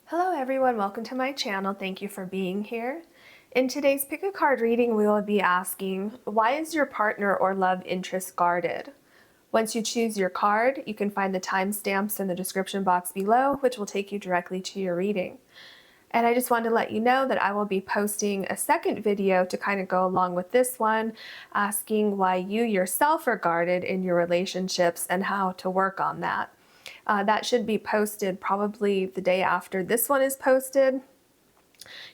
Hello everyone, welcome to my channel. Thank you for being here. In today's pick a card reading, we will be asking, why is your partner or love interest guarded? Once you choose your card, you can find the timestamps in the description box below, which will take you directly to your reading. And I just wanted to let you know that I will be posting a second video to kind of go along with this one, asking why you yourself are guarded in your relationships and how to work on that. That should be posted probably the day after this one is posted.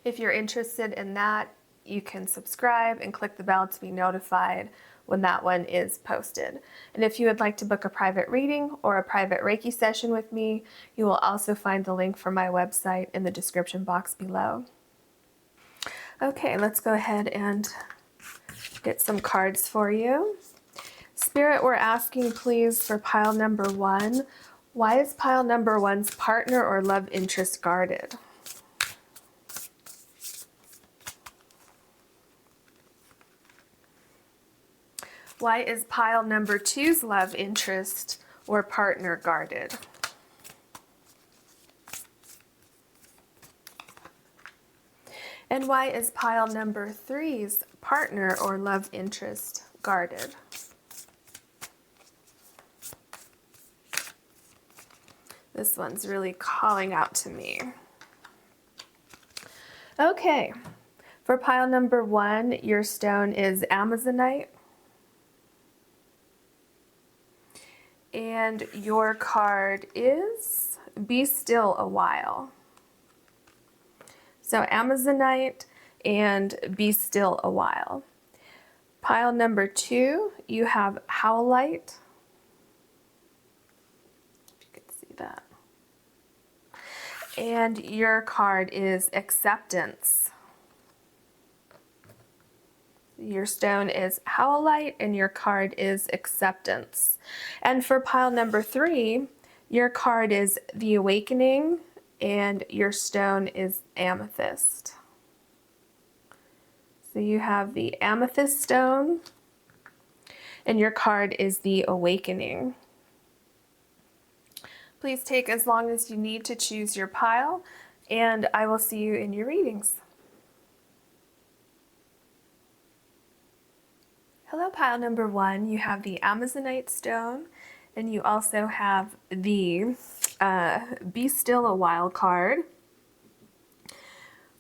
If you're interested in that, you can subscribe and click the bell to be notified when that one is posted. And if you would like to book a private reading or a private Reiki session with me, you will also find the link for my website in the description box below. Okay, let's go ahead and get some cards for you. Spirit, we're asking please for pile number 1. Why is pile number 1's partner or love interest guarded? Why is pile number 2's love interest or partner guarded? And why is pile number 3's partner or love interest guarded? This one's really calling out to me. Okay, for pile number 1, your stone is Amazonite. And your card is Be Still a While. So Amazonite and Be Still a While. Pile number 2, you have Howlite. If you can see that. And your card is Acceptance. Your stone is Howlite and your card is Acceptance. And for pile number 3, your card is The Awakening and your stone is Amethyst. So you have the Amethyst stone and your card is The Awakening. Please take as long as you need to choose your pile, and I will see you in your readings. Hello, pile number 1. You have the Amazonite stone, and you also have the Be Still a While card.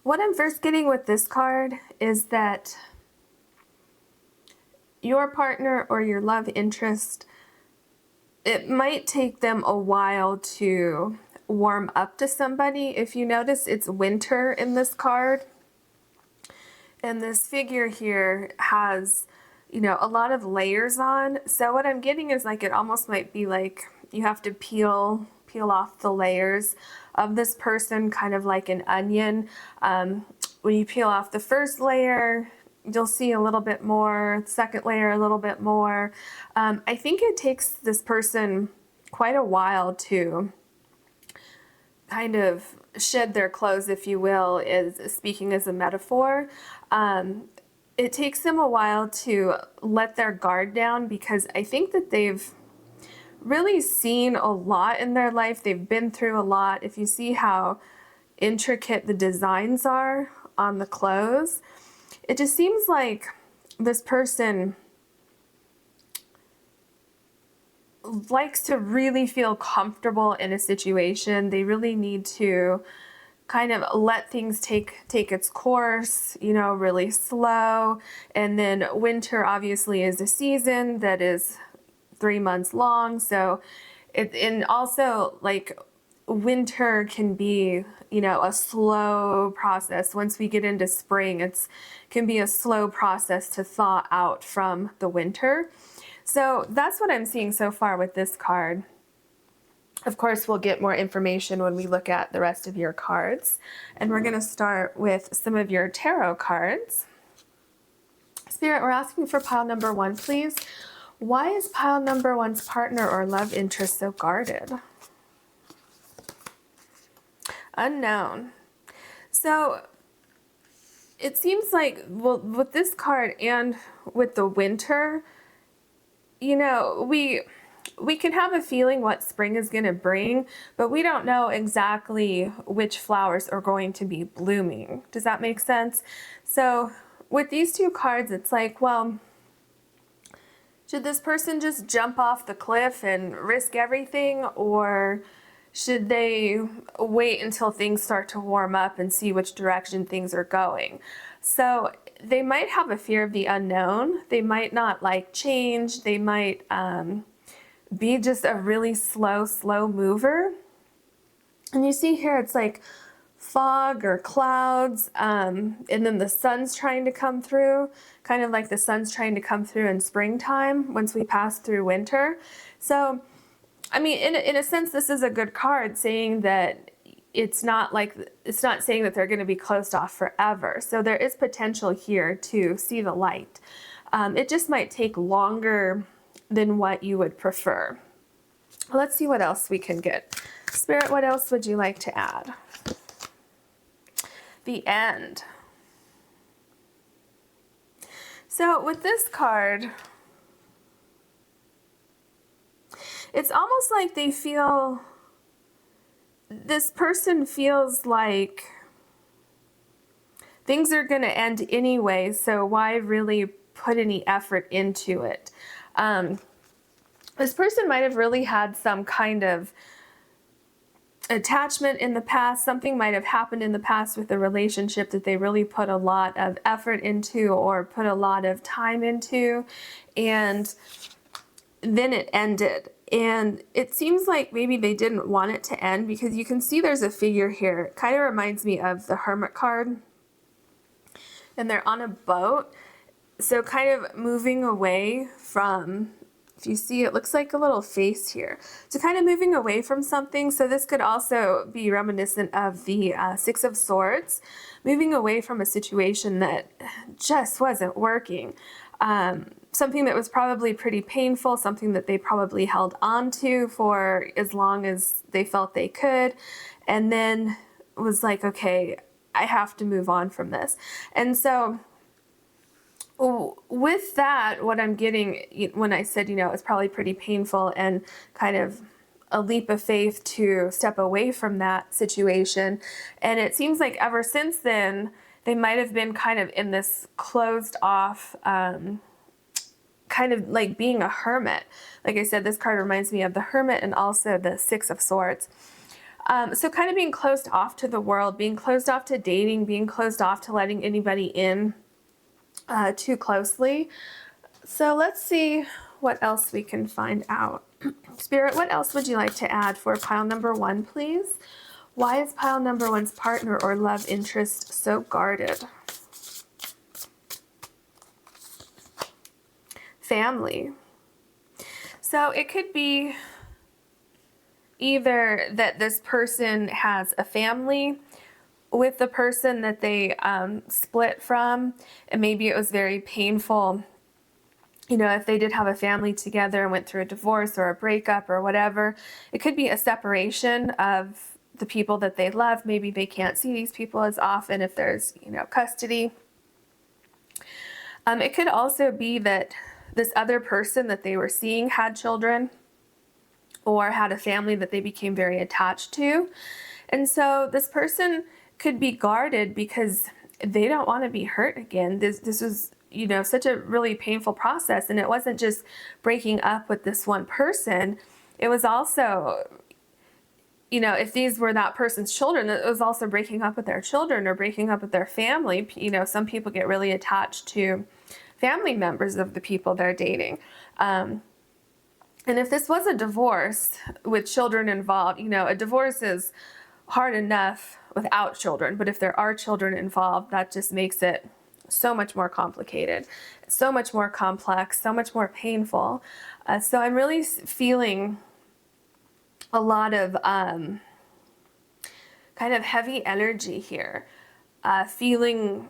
What I'm first getting with this card is that your partner or your love interest, it might take them a while to warm up to somebody. If you notice, it's winter in this card. And this figure here has, you know, a lot of layers on. So what I'm getting is like it almost might be like you have to peel off the layers of this person, kind of like an onion. When you peel off the first layer, you'll see a little bit more, second layer a little bit more. I think it takes this person quite a while to kind of shed their clothes, if you will, is speaking as a metaphor. It takes them a while to let their guard down because I think that they've really seen a lot in their life. They've been through a lot. If you see how intricate the designs are on the clothes, it just seems like this person likes to really feel comfortable in a situation. They really need to kind of let things take its course, you know, really slow. And then winter obviously is a season that is 3 months long. So and also like winter can be, you know, a slow process. Once we get into spring, can be a slow process to thaw out from the winter. So that's what I'm seeing so far with this card. Of course, we'll get more information when we look at the rest of your cards. And we're going to start with some of your tarot cards. Spirit, we're asking for pile number 1, please. Why is pile number 1's partner or love interest so guarded? Unknown. So it seems like, well, with this card and with the winter, you know, we can have a feeling what spring is going to bring, but we don't know exactly which flowers are going to be blooming. Does that make sense? So with these two cards, it's like, well, should this person just jump off the cliff and risk everything, or should they wait until things start to warm up and see which direction things are going? So they might have a fear of the unknown. They might not like change. They might be just a really slow mover. And you see here, it's like fog or clouds, and then the sun's trying to come through, kind of like the sun's trying to come through in springtime once we pass through winter. So, I mean, in a sense, this is a good card, saying that it's not saying that they're going to be closed off forever. So there is potential here to see the light. It just might take longer than what you would prefer. Let's see what else we can get. Spirit, what else would you like to add? The end. So with this card, it's almost like this person feels like things are going to end anyway, so why really put any effort into it? This person might have really had some kind of attachment in the past. Something might have happened in the past with the relationship that they really put a lot of effort into or put a lot of time into, and then it ended. And it seems like maybe they didn't want it to end, because you can see there's a figure here. It kind of reminds me of the Hermit card, and they're on a boat, so kind of moving away from, if you see, it looks like a little face here. So kind of moving away from something. So this could also be reminiscent of the Six of Swords, moving away from a situation that just wasn't working. Something that was probably pretty painful, something that they probably held on to for as long as they felt they could, and then was like, okay, I have to move on from this. And so with that, what I'm getting when I said, it's probably pretty painful and kind of a leap of faith to step away from that situation. And it seems like ever since then, they might have been kind of in this closed off, kind of like being a hermit. Like I said, this card reminds me of the Hermit and also the Six of Swords. So kind of being closed off to the world, being closed off to dating, being closed off to letting anybody in too closely. So let's see what else we can find out. Spirit, what else would you like to add for pile number 1, please? Why is pile number 1's partner or love interest so guarded? Family. So it could be either that this person has a family with the person that they split from, and maybe it was very painful, if they did have a family together and went through a divorce or a breakup or whatever. It could be a separation of the people that they love. Maybe they can't see these people as often if there's, custody. It could also be that this other person that they were seeing had children or had a family that they became very attached to. And so this person could be guarded because they don't want to be hurt again. This was, such a really painful process. And it wasn't just breaking up with this one person. It was also, if these were that person's children, it was also breaking up with their children or breaking up with their family. Some people get really attached to family members of the people they're dating. And if this was a divorce with children involved, a divorce is hard enough without children, but if there are children involved, that just makes it so much more complicated, so much more complex, so much more painful. So I'm really feeling a lot of kind of heavy energy here, feeling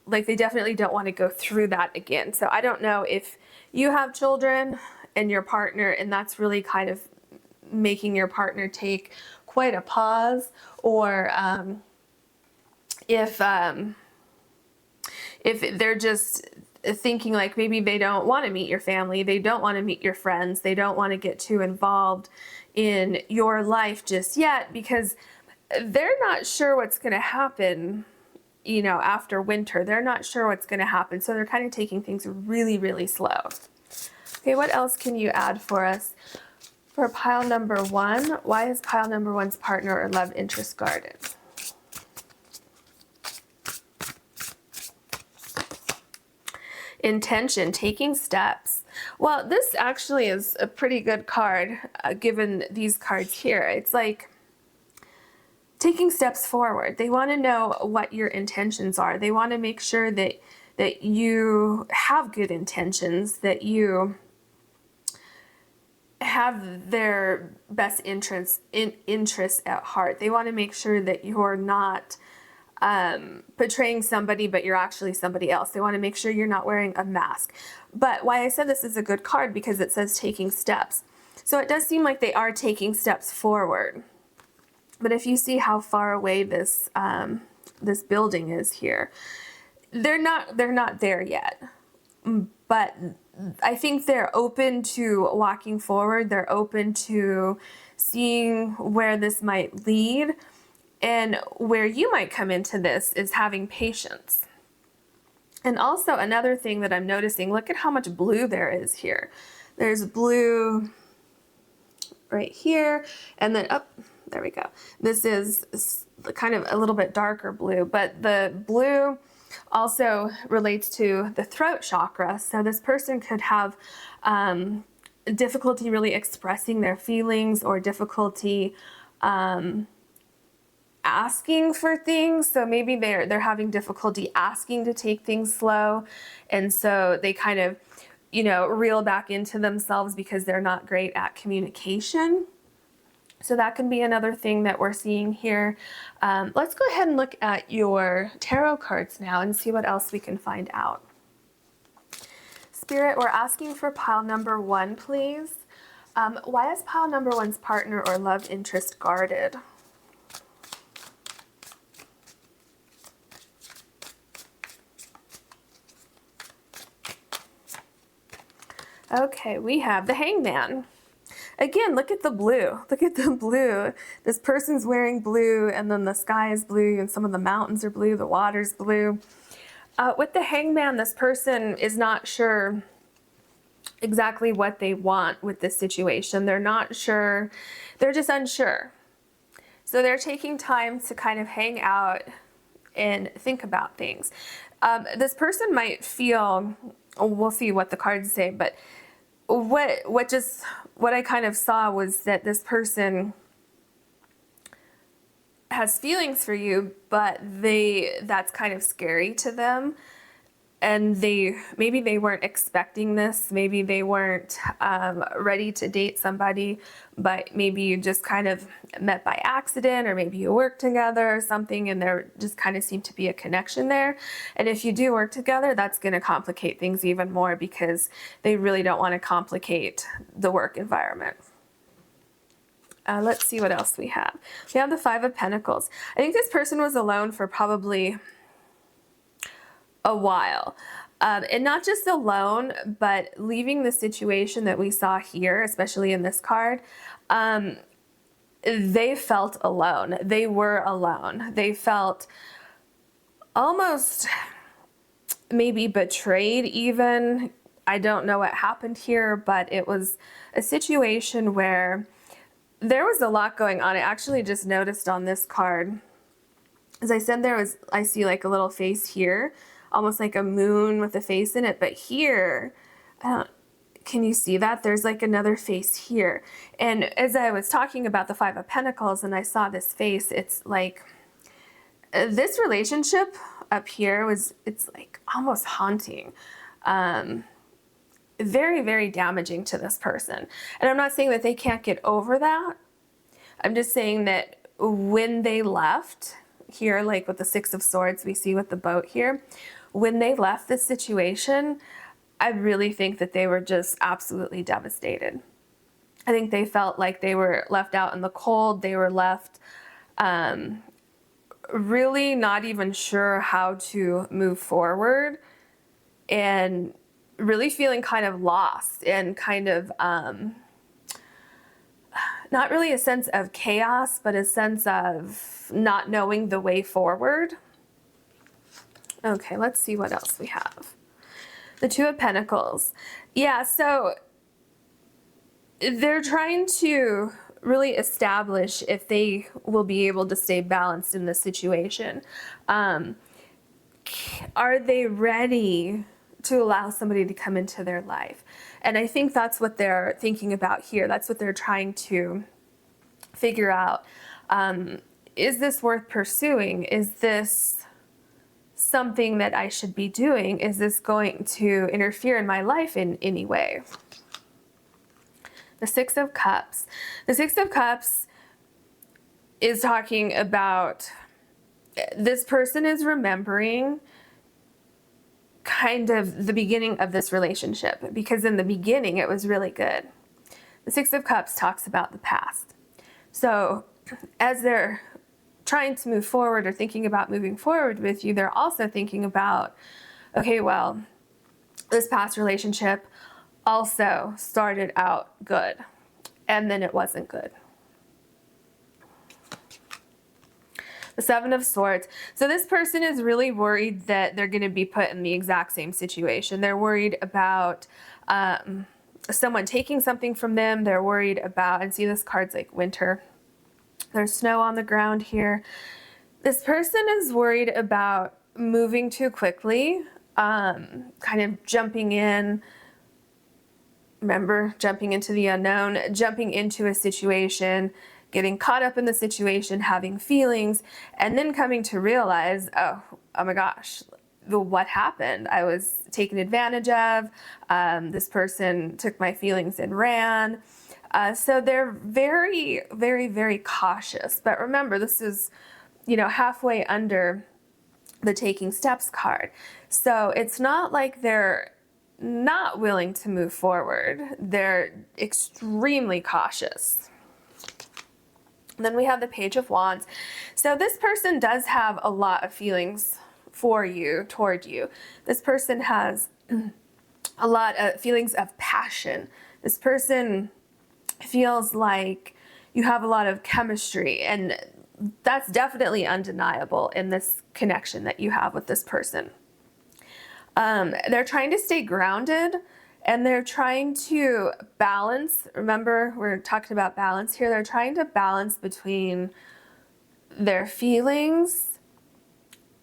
like they definitely don't want to go through that again. So I don't know if you have children and your partner, and that's really kind of making your partner take quite a pause, or if they're just thinking like maybe they don't want to meet your family, they don't want to meet your friends, they don't want to get too involved in your life just yet because they're not sure what's going to happen, you know, after winter. They're not sure what's going to happen. So they're kind of taking things really, really slow. Okay, what else can you add for us? For pile number 1, why is pile number 1's partner or love interest guarded? Intention, taking steps. Well, this actually is a pretty good card, given these cards here. It's like taking steps forward. They want to know what your intentions are. They want to make sure that you have good intentions, that you have their best interests at heart. They want to make sure that you're not portraying somebody, but you're actually somebody else. They want to make sure you're not wearing a mask. But why I said this is a good card, because it says taking steps. So it does seem like they are taking steps forward. But if you see how far away this this building is here, they're not there yet. But I think they're open to walking forward. They're open to seeing where this might lead. And where you might come into this is having patience. And also another thing that I'm noticing, look at how much blue there is here. There's blue right here, and then up, there we go. This is kind of a little bit darker blue, but the blue also relates to the throat chakra. So this person could have difficulty really expressing their feelings, or difficulty asking for things. So maybe they're having difficulty asking to take things slow, and so they kind of, you know, reel back into themselves because they're not great at communication. So that can be another thing that we're seeing here. Let's go ahead and look at your tarot cards now and see what else we can find out. Spirit, we're asking for pile number 1, please. Why is pile number 1's partner or love interest guarded? Okay, we have the Hangman. Again, look at the blue. Look at the blue. This person's wearing blue, and then the sky is blue, and some of the mountains are blue, the water's blue. With the Hangman, this person is not sure exactly what they want with this situation. They're not sure. They're just unsure. So they're taking time to kind of hang out and think about things. This person might feel, we'll see what the cards say, but what I kind of saw was that this person has feelings for you, but that's kind of scary to them. And maybe they weren't expecting this. Maybe they weren't ready to date somebody, but maybe you just kind of met by accident, or maybe you work together or something, and there just kind of seemed to be a connection there. And if you do work together, that's going to complicate things even more, because they really don't want to complicate the work environment. Let's see what else we have. We have the 5 of Pentacles. I think this person was alone for probably a while, and not just alone, but leaving the situation that we saw here, especially in this card. They felt alone. They were alone. They felt almost maybe betrayed even. I don't know what happened here, but it was a situation where there was a lot going on. I actually just noticed on this card, as I said, I see like a little face here, almost like a moon with a face in it. But here, can you see that? There's like another face here. And as I was talking about the 5 of Pentacles and I saw this face, it's like this relationship up here it's like almost haunting. Very, very damaging to this person. And I'm not saying that they can't get over that. I'm just saying that when they left here, like with the 6 of Swords we see with the boat here, when they left this situation, I really think that they were just absolutely devastated. I think they felt like they were left out in the cold. They were left really not even sure how to move forward. and really feeling kind of lost and kind of not really a sense of chaos, but a sense of not knowing the way forward. Okay, let's see what else we have. The Two of Pentacles. Yeah, so they're trying to really establish if they will be able to stay balanced in this situation. Are they ready to allow somebody to come into their life? And I think that's what they're thinking about here. That's what they're trying to figure out. Is this worth pursuing? Is this something that I should be doing? Is this going to interfere in my life in any way? The Six of Cups. The Six of Cups is talking about this person is remembering kind of the beginning of this relationship, because in the beginning it was really good. The Six of Cups talks about the past. So as they're trying to move forward or thinking about moving forward with you, they're also thinking about, okay, well, this past relationship also started out good, and then it wasn't good. The Seven of Swords. So this person is really worried that they're going to be put in the exact same situation. They're worried about someone taking something from them. They're worried about, and see this card's like winter. There's snow on the ground here. This person is worried about moving too quickly, kind of jumping in. Remember, jumping into the unknown, jumping into a situation, getting caught up in the situation, having feelings, and then coming to realize, oh my gosh, what happened? I was taken advantage of. This person took my feelings and ran. So they're very, very, very cautious. But remember, this is, halfway under the Taking Steps card. So it's not like they're not willing to move forward. They're extremely cautious. Then we have the Page of Wands. So this person does have a lot of feelings for you, toward you. This person has a lot of feelings of passion. This person feels like you have a lot of chemistry, and that's definitely undeniable in this connection that you have with this person. They're trying to stay grounded, and they're trying to balance. Remember, we're talking about balance here. They're trying to balance between their feelings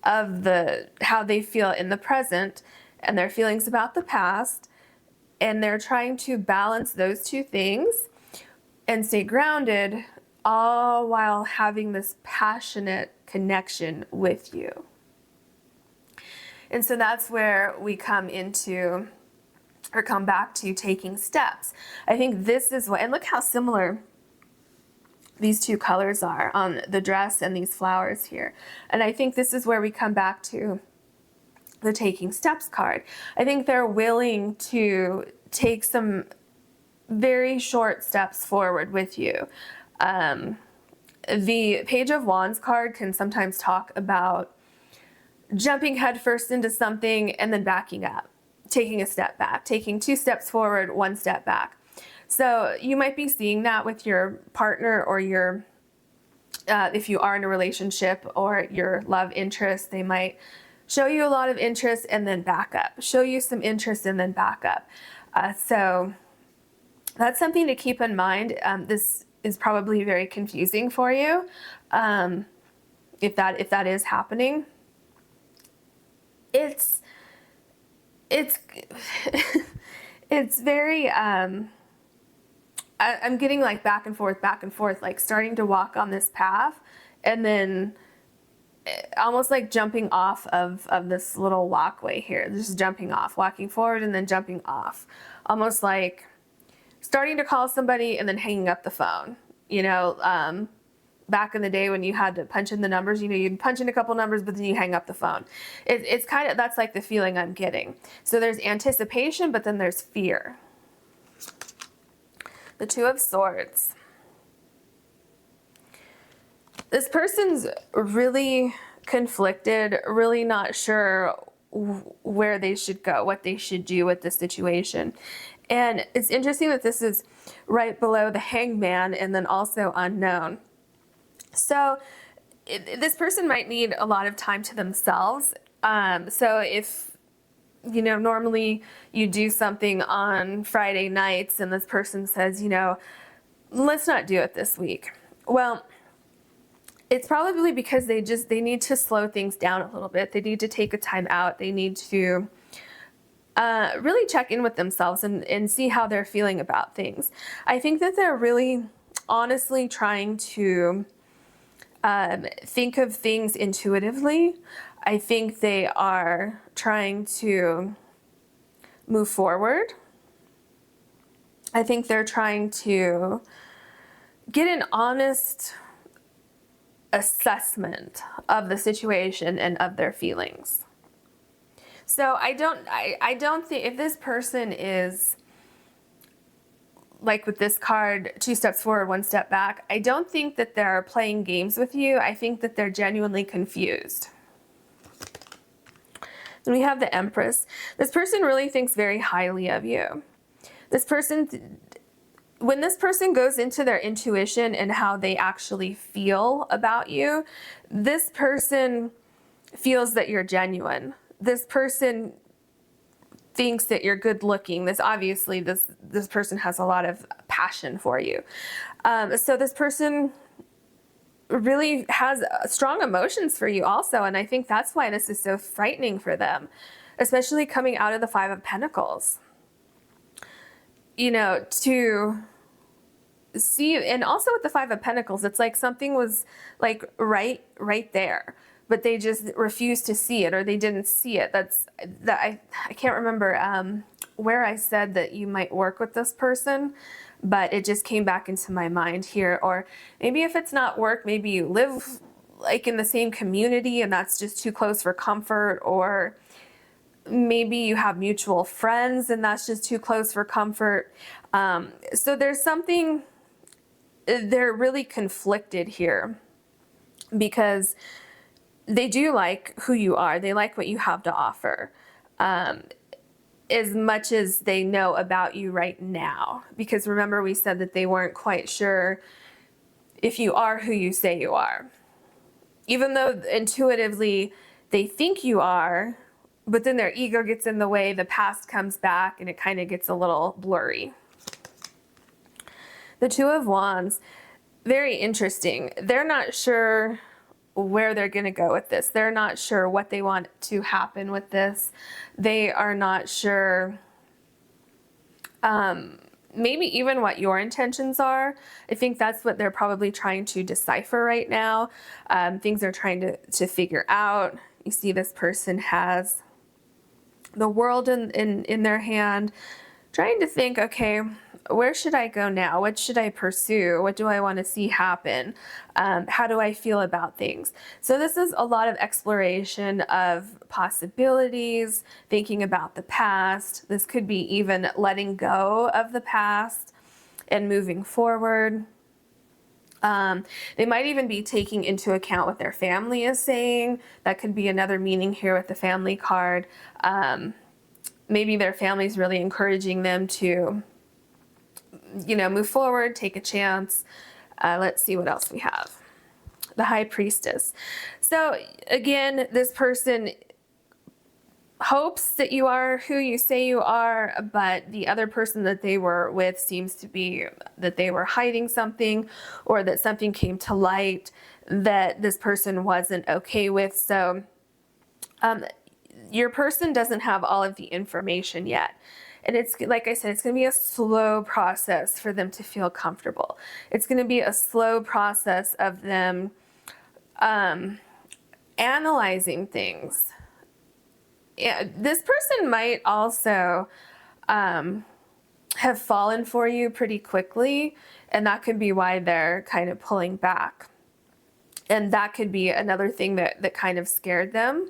of how they feel in the present and their feelings about the past. And they're trying to balance those two things and stay grounded, all while having this passionate connection with you. And so that's where we come back to taking steps. I think this is what, and look how similar these two colors are on the dress and these flowers here. And I think this is where we come back to the Taking Steps card. I think they're willing to take some very short steps forward with you. The Page of Wands card can sometimes talk about jumping headfirst into something and then backing up, taking a step back, taking 2 steps forward, 1 step back. So you might be seeing that with your partner or if you are in a relationship or your love interest. They might show you a lot of interest and then back up, show you some interest and then back up. So that's something to keep in mind. This is probably very confusing for you if that is happening. It's very I'm getting like back and forth, like starting to walk on this path and then almost like jumping off of this little walkway here, just jumping off, walking forward and then jumping off, almost like starting to call somebody and then hanging up the phone. Back in the day when you had to punch in the numbers, you'd punch in a couple numbers, but then you hang up the phone. It's kind of, that's like the feeling I'm getting. So there's anticipation, but then there's fear. The Two of Swords. This person's really conflicted, really not sure where they should go, what they should do with the situation. And it's interesting that this is right below the Hangman and then also unknown. So this person might need a lot of time to themselves. So if, you know, normally you do something on Friday nights and this person says, you know, let's not do it this week. Well, it's probably because they need to slow things down a little bit. They need to take a time out. They need to really check in with themselves and see how they're feeling about things. I think that they're really honestly trying to think of things intuitively. I think they are trying to move forward. I think they're trying to get an honest assessment of the situation and of their feelings. So I don't think, if this person is like with this card, 2 steps forward, 1 step back, I don't think that they're playing games with you. I think that they're genuinely confused. Then we have the Empress. This person really thinks very highly of you. This person, when this person goes into their intuition and how they actually feel about you, this person feels that you're genuine. This person thinks that you're good looking. This person has a lot of passion for you. So this person really has strong emotions for you also, and I think that's why this is so frightening for them, especially coming out of the 5 of Pentacles. You know, to see, and also with the 5 of Pentacles, it's like something was like right there, but they just refused to see it, or they didn't see it. I can't remember where I said that you might work with this person, but it just came back into my mind here. Or maybe if it's not work, maybe you live like in the same community and that's just too close for comfort, or maybe you have mutual friends and that's just too close for comfort. So there's something, they're really conflicted here because they do like who you are. They like what you have to offer. As much as they know about you right now. Because remember, we said that they weren't quite sure if you are who you say you are. Even though intuitively they think you are, but then their ego gets in the way, the past comes back, and it kind of gets a little blurry. The 2 of Wands, very interesting. They're not sure where they're going to go with this. They're not sure what they want to happen with this. They are not sure maybe even what your intentions are. I think that's what they're probably trying to decipher right now. Things they're trying to figure out. You see this person has the world in their hand, trying to think, okay, where should I go now? What should I pursue? What do I want to see happen? How do I feel about things? So this is a lot of exploration of possibilities, thinking about the past. This could be even letting go of the past and moving forward. They might even be taking into account what their family is saying. That could be another meaning here with the family card. Maybe their family's really encouraging them to, you know, move forward, take a chance. Let's see what else we have. The High Priestess. So again, this person hopes that you are who you say you are, but the other person that they were with seems to be that they were hiding something, or that something came to light that this person wasn't okay with. So your person doesn't have all of the information yet. And it's, like I said, it's going to be a slow process for them to feel comfortable. It's going to be a slow process of them analyzing things. Yeah, this person might also have fallen for you pretty quickly, and that could be why they're kind of pulling back. And that could be another thing that kind of scared them,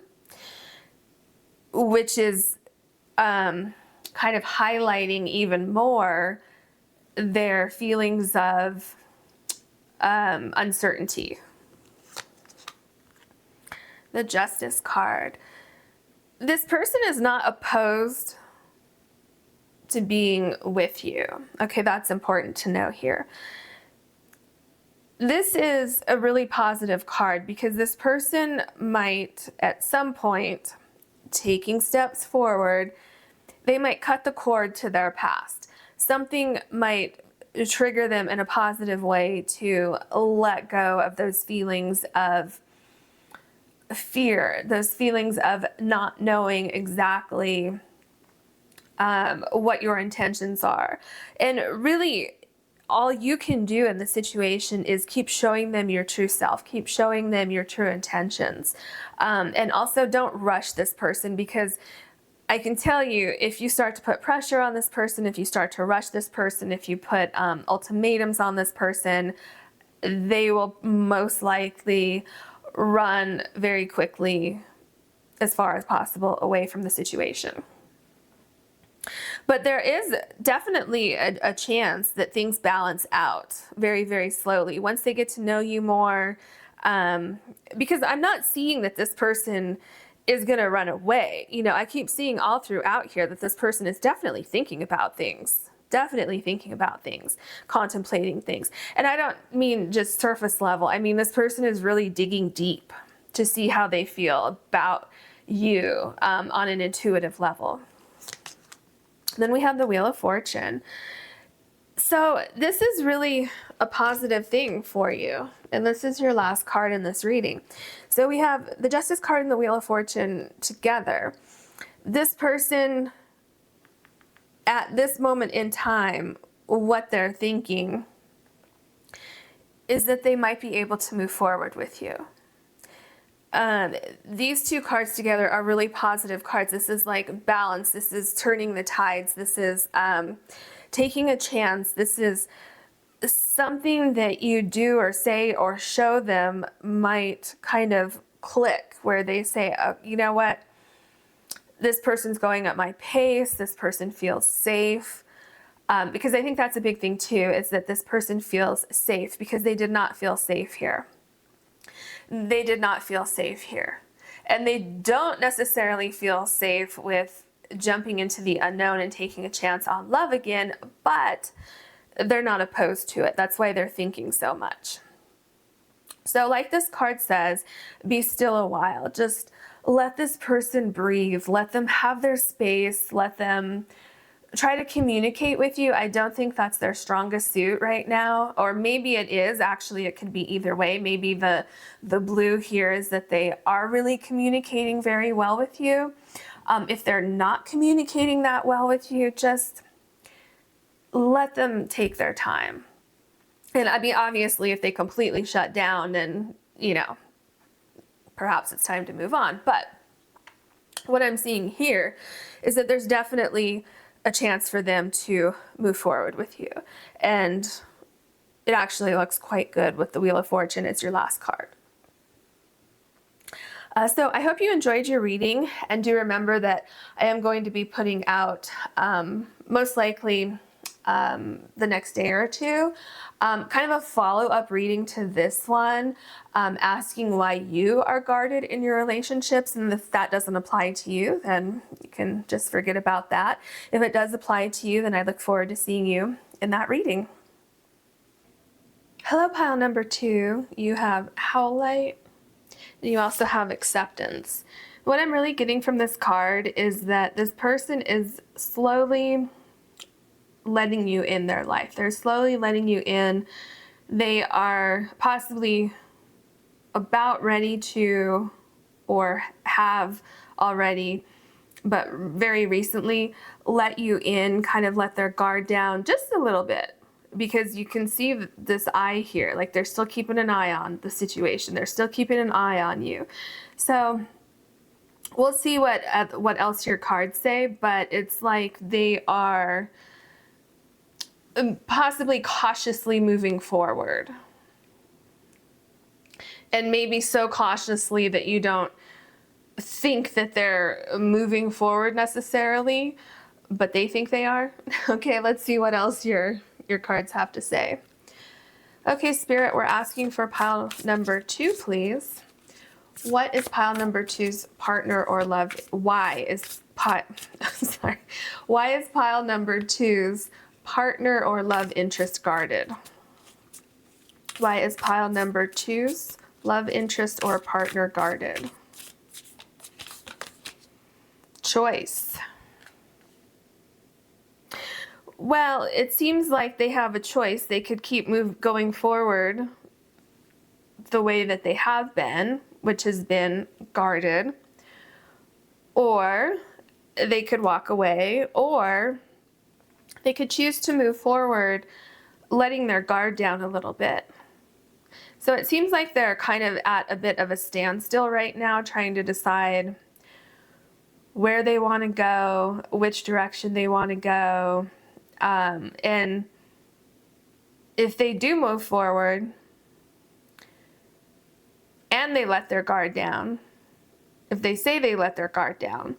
which is kind of highlighting even more their feelings of uncertainty. The Justice card. This person is not opposed to being with you. Okay, that's important to know here. This is a really positive card because this person might, at some point, taking steps forward, they might cut the cord to their past. Something might trigger them in a positive way to let go of those feelings of fear, those feelings of not knowing exactly what your intentions are. And really, all you can do in the situation is keep showing them your true self, keep showing them your true intentions. And also don't rush this person, because I can tell you, if you start to put pressure on this person, if you start to rush this person, if you put ultimatums on this person, they will most likely run very quickly, as far as possible, away from the situation. But there is definitely a chance that things balance out very, very slowly once they get to know you more. Because I'm not seeing that this person is going to run away. You know, I keep seeing all throughout here that this person is definitely thinking about things. Definitely thinking about things, contemplating things. And I don't mean just surface level. I mean, this person is really digging deep to see how they feel about you on an intuitive level. Then we have the Wheel of Fortune. So this is really a positive thing for you. And this is your last card in this reading. So we have the Justice card and the Wheel of Fortune together. This person, at this moment in time, what they're thinking is that they might be able to move forward with you. These two cards together are really positive cards. This is like balance. This is turning the tides. This is taking a chance. This is something that you do or say or show them might kind of click, where they say, oh, you know what? This person's going at my pace. This person feels safe. Because I think that's a big thing too, is that this person feels safe, because they did not feel safe here. They did not feel safe here. And they don't necessarily feel safe with jumping into the unknown and taking a chance on love again, but they're not opposed to it. That's why they're thinking so much. So like this card says, be still a while. Just let this person breathe. Let them have their space. Let them try to communicate with you. I don't think that's their strongest suit right now, or maybe it is. Actually, it could be either way. Maybe the blue here is that they are really communicating very well with you. If they're not communicating that well with you, just let them take their time. And I mean, obviously, if they completely shut down, then, you know, perhaps it's time to move on. But what I'm seeing here is that there's definitely a chance for them to move forward with you. And it actually looks quite good with the Wheel of Fortune. It's your last card. So I hope you enjoyed your reading, and do remember that I am going to be putting out most likely the next day or two, kind of a follow-up reading to this one, asking why you are guarded in your relationships. And if that doesn't apply to you, then you can just forget about that. If it does apply to you, then I look forward to seeing you in that reading. Hello, pile number 2. You have Howlite, and you also have Acceptance. What I'm really getting from this card is that this person is slowly letting you in their life. They're slowly letting you in. They are possibly about ready to, or have already, but very recently, let you in, kind of let their guard down just a little bit, because you can see this eye here. Like, they're still keeping an eye on the situation. They're still keeping an eye on you. So we'll see what else your cards say, but it's like they are possibly cautiously moving forward, and maybe so cautiously that you don't think that they're moving forward necessarily, but they think they are. Okay, let's see what else your cards have to say. Okay, Spirit, we're asking for pile number 2, please. What is pile number 2's partner or love? Why is sorry. Why is pile number 2's partner or love interest guarded? Why is pile number 2's love interest or partner guarded? Choice. Well, it seems like they have a choice. They could keep going forward the way that they have been, which has been guarded, or they could walk away, or they could choose to move forward, letting their guard down a little bit. So it seems like they're kind of at a bit of a standstill right now, trying to decide where they want to go, which direction they want to go. And if they do move forward and they let their guard down, if they say they let their guard down,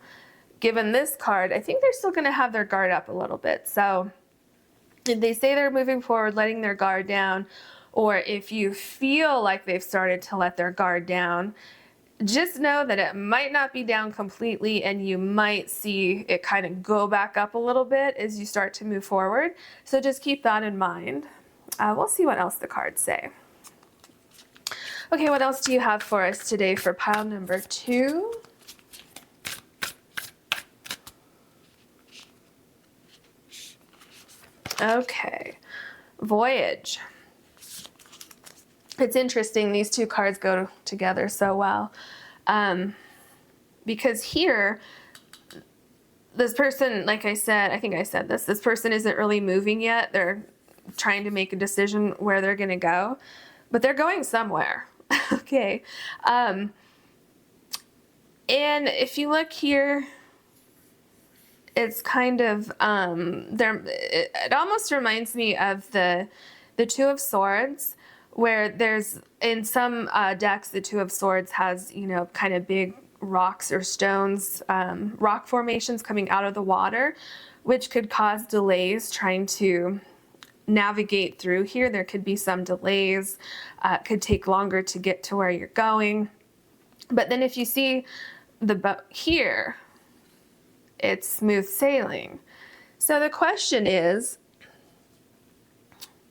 given this card, I think they're still going to have their guard up a little bit. So if they say they're moving forward, letting their guard down, or if you feel like they've started to let their guard down, just know that it might not be down completely, and you might see it kind of go back up a little bit as you start to move forward. So just keep that in mind. We'll see what else the cards say. Okay, what else do you have for us today for pile number 2? Okay, voyage. It's interesting, these two cards go together so well. Because here, this person, like I said, I think I said this person isn't really moving yet. They're trying to make a decision where they're going to go, but they're going somewhere. Okay. And if you look here, it's kind of, it almost reminds me of the Two of Swords, where there's, in some decks, the Two of Swords has, you know, kind of big rocks or stones, rock formations coming out of the water, which could cause delays trying to navigate through here. There could be some delays, could take longer to get to where you're going. But then if you see the boat here, it's smooth sailing. So the question is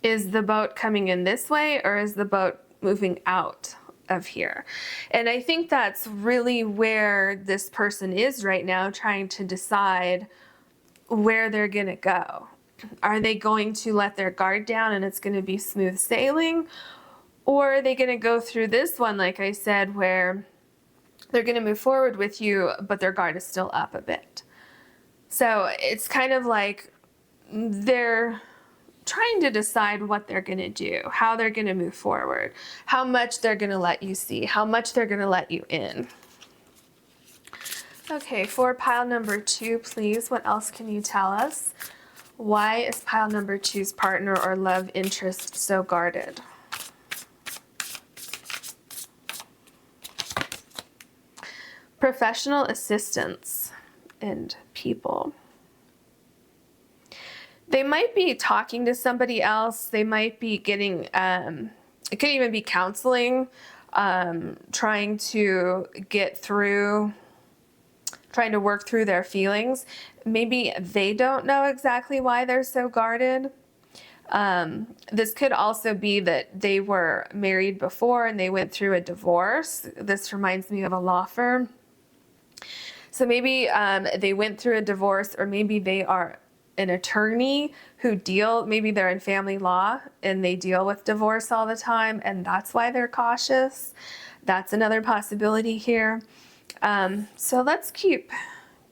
the boat coming in this way, or is the boat moving out of here? And I think that's really where this person is right now, trying to decide where they're going to go. Are they going to let their guard down and it's going to be smooth sailing? Or are they going to go through this one, like I said, where they're going to move forward with you, but their guard is still up a bit? So it's kind of like they're trying to decide what they're going to do, how they're going to move forward, how much they're going to let you see, how much they're going to let you in. Okay, for pile number 2, please, what else can you tell us? Why is pile number 2's partner or love interest so guarded? Professional assistance and people. They might be talking to somebody else. They might be getting, it could even be counseling, trying to get through, trying to work through their feelings. Maybe they don't know exactly why they're so guarded. This could also be that they were married before and they went through a divorce. This reminds me of a law firm. So maybe they went through a divorce, or maybe they are an attorney who maybe they're in family law and they deal with divorce all the time, and that's why they're cautious. That's another possibility here. So let's keep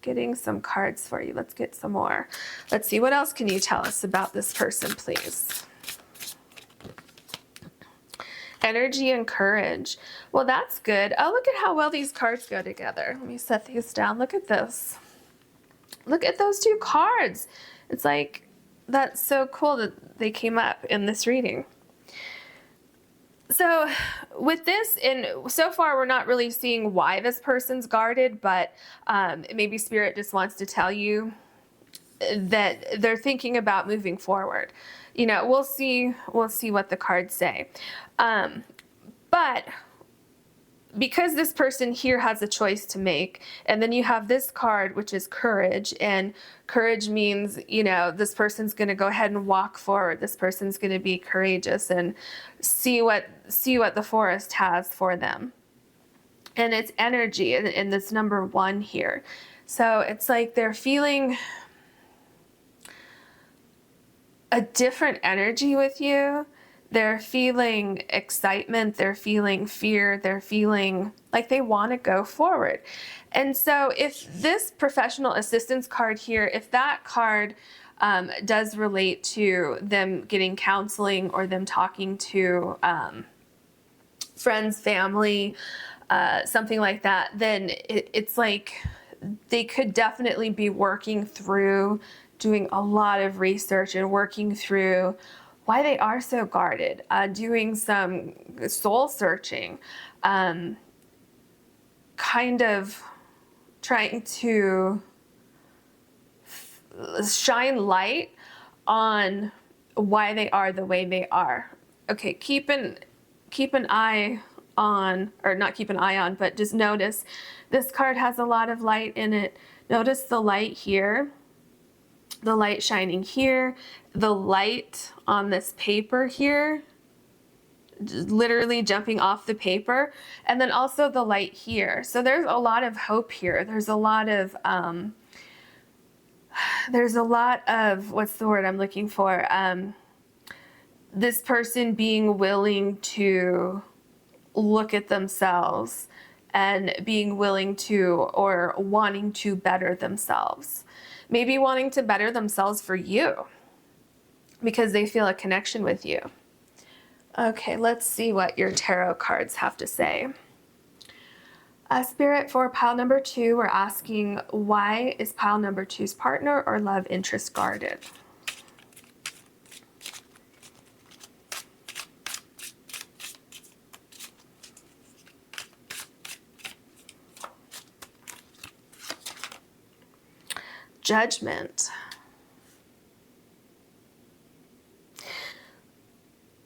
getting some cards for you. Let's get some more. Let's see, what else can you tell us about this person, please? Energy and courage. Well, that's good. Oh, look at how well these cards go together. Let me set these down. Look at this. Look at those two cards. It's like, that's so cool that they came up in this reading. So with this, and so far we're not really seeing why this person's guarded, but maybe Spirit just wants to tell you that they're thinking about moving forward. You know, we'll see what the cards say. But because this person here has a choice to make, and then you have this card, which is courage, and courage means, you know, this person's going to go ahead and walk forward. This person's going to be courageous and see what the forest has for them. And it's energy, and this number 1 here. So it's like they're feeling a different energy with you. They're feeling excitement, they're feeling fear, they're feeling like they want to go forward. And so if this professional assistance card here, if that card does relate to them getting counseling or them talking to friends, family, something like that, then it's like they could definitely be working through, doing a lot of research and working through why they are so guarded, doing some soul searching, kind of trying to shine light on why they are the way they are. Okay, keep an eye on, or not keep an eye on, but just notice this card has a lot of light in it. Notice the light here, the light shining here, the light on this paper here, literally jumping off the paper, and then also the light here. So there's a lot of hope here. There's a lot of what's the word I'm looking for? This person being willing to look at themselves and being willing to, or wanting to better themselves. Maybe wanting to better themselves for you because they feel a connection with you. Okay, let's see what your tarot cards have to say. Spirit, for pile number 2, we're asking, why is pile number 2's partner or love interest guarded? Judgment.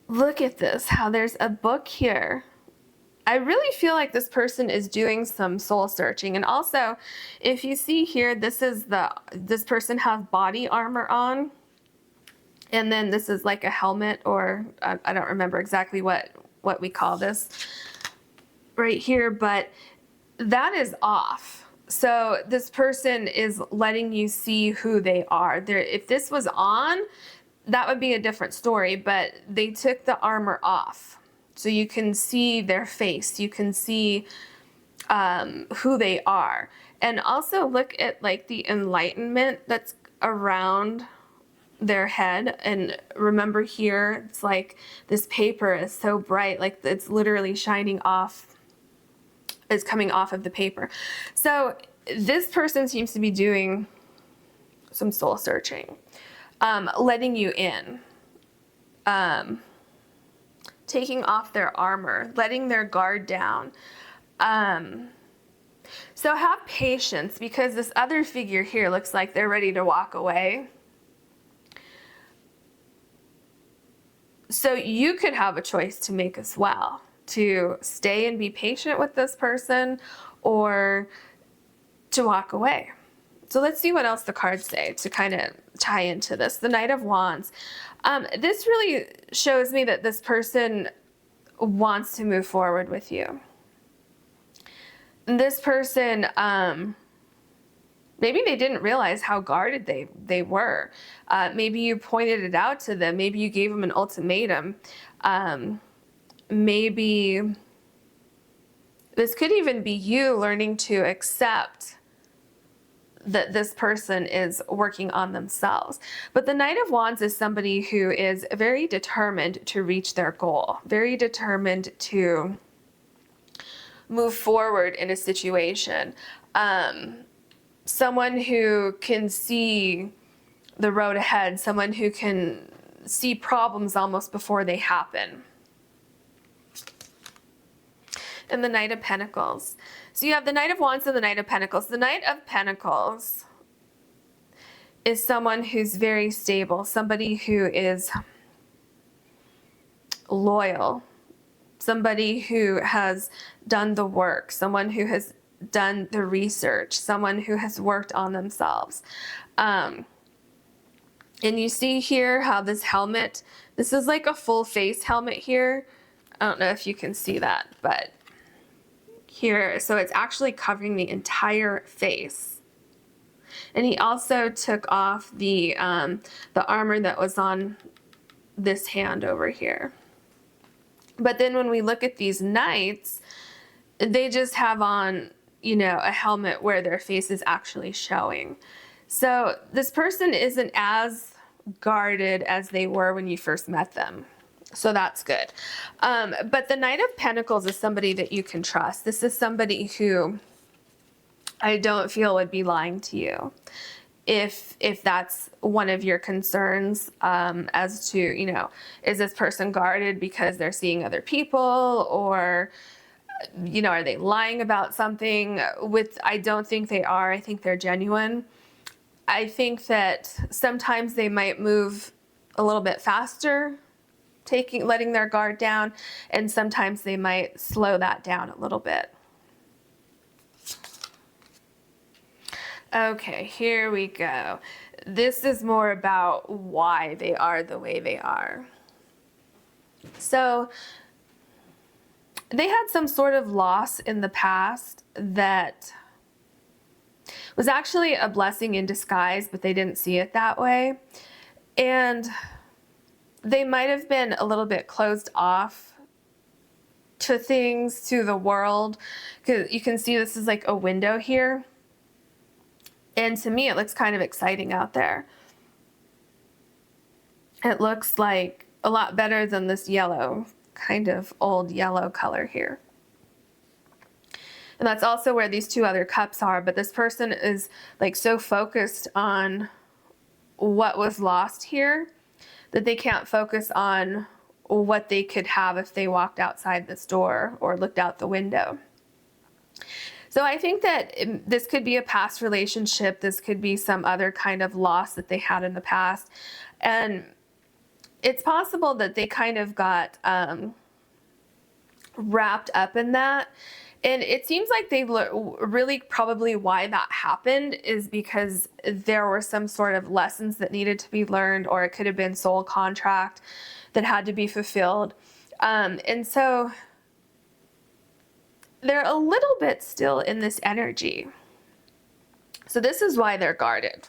Look at this, how there's a book here. I really feel like this person is doing some soul searching. And also, if you see here, this person has body armor on. And then this is like a helmet, or I don't remember exactly what we call this right here, but that is off. So this person is letting you see who they are. If this was on, that would be a different story, but they took the armor off. So you can see their face. You can see who they are. And also look at like the enlightenment that's around their head. And remember here, it's like this paper is so bright, like it's literally shining off, is coming off of the paper. So this person seems to be doing some soul searching, letting you in, taking off their armor, letting their guard down. So have patience, because this other figure here looks like they're ready to walk away. So you could have a choice to make as well, to stay and be patient with this person or to walk away. So let's see what else the cards say to kind of tie into this. The Knight of Wands. This really shows me that this person wants to move forward with you. This person, maybe they didn't realize how guarded they were. Maybe you pointed it out to them. Maybe you gave them an ultimatum. Maybe this could even be you learning to accept that this person is working on themselves. But the Knight of Wands is somebody who is very determined to reach their goal, very determined to move forward in a situation. Someone who can see the road ahead, someone who can see problems almost before they happen. And the Knight of Pentacles. So you have the Knight of Wands and the Knight of Pentacles. The Knight of Pentacles is someone who's very stable, somebody who is loyal, somebody who has done the work, someone who has done the research, someone who has worked on themselves. And you see here how this helmet, this is like a full face helmet here. I don't know if you can see that, but here, so it's actually covering the entire face. And he also took off the armor that was on this hand over here. But then when we look at these knights, they just have on, you know, a helmet where their face is actually showing. So this person isn't as guarded as they were when you first met them. So that's good. But the Knight of Pentacles is somebody that you can trust. This is somebody who I don't feel would be lying to you if that's one of your concerns, as to, you know, is this person guarded because they're seeing other people, or, you know, are they lying about something? I don't think they are. I think they're genuine. I think that sometimes they might move a little bit faster, letting their guard down, and sometimes they might slow that down a little bit. Okay, here we go. This is more about why they are the way they are. So they had some sort of loss in the past that was actually a blessing in disguise, but they didn't see it that way. And they might have been a little bit closed off to things, to the world, because you can see this is like a window here. And to me, it looks kind of exciting out there. It looks like a lot better than this yellow, kind of old yellow color here. And that's also where these two other cups are. But this person is like so focused on what was lost here that they can't focus on what they could have if they walked outside this door or looked out the window. So I think that this could be a past relationship. This could be some other kind of loss that they had in the past. And it's possible that they kind of got wrapped up in that. And it seems like they really probably why that happened is because there were some sort of lessons that needed to be learned, or it could have been soul contract that had to be fulfilled. And so they're a little bit still in this energy. So this is why they're guarded.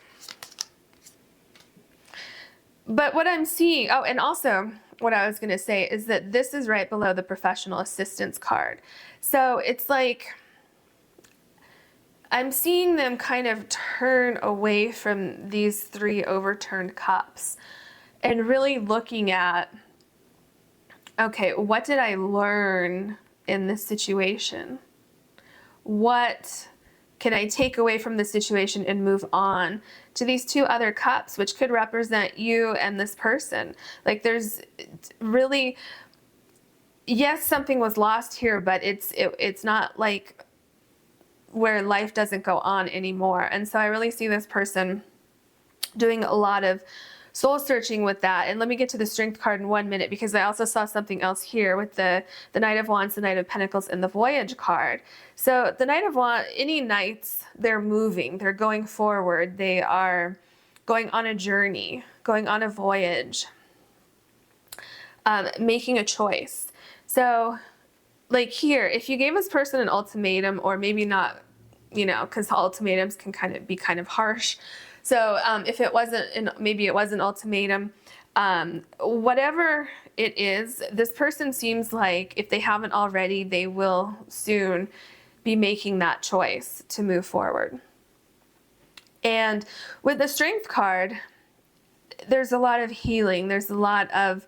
But what I'm seeing, oh, and also what I was going to say is that this is right below the professional assistance card. So it's like I'm seeing them kind of turn away from these three overturned cups and really looking at, okay, what did I learn in this situation? What can I take away from this situation and move on to these two other cups, which could represent you and this person? Like there's really, yes, something was lost here, but it's not like where life doesn't go on anymore. And so I really see this person doing a lot of soul searching with that. And let me get to the Strength card in 1 minute, because I also saw something else here with the Knight of Wands, the Knight of Pentacles, and the Voyage card. So the Knight of Wands, any knights, they're moving, they're going forward, they are going on a journey, going on a voyage, making a choice. So like here, if you gave this person an ultimatum, or maybe not, you know, because ultimatums can be kind of harsh. So if it wasn't, maybe it was an ultimatum, whatever it is, this person seems like if they haven't already, they will soon be making that choice to move forward. And with the Strength card, there's a lot of healing. There's a lot of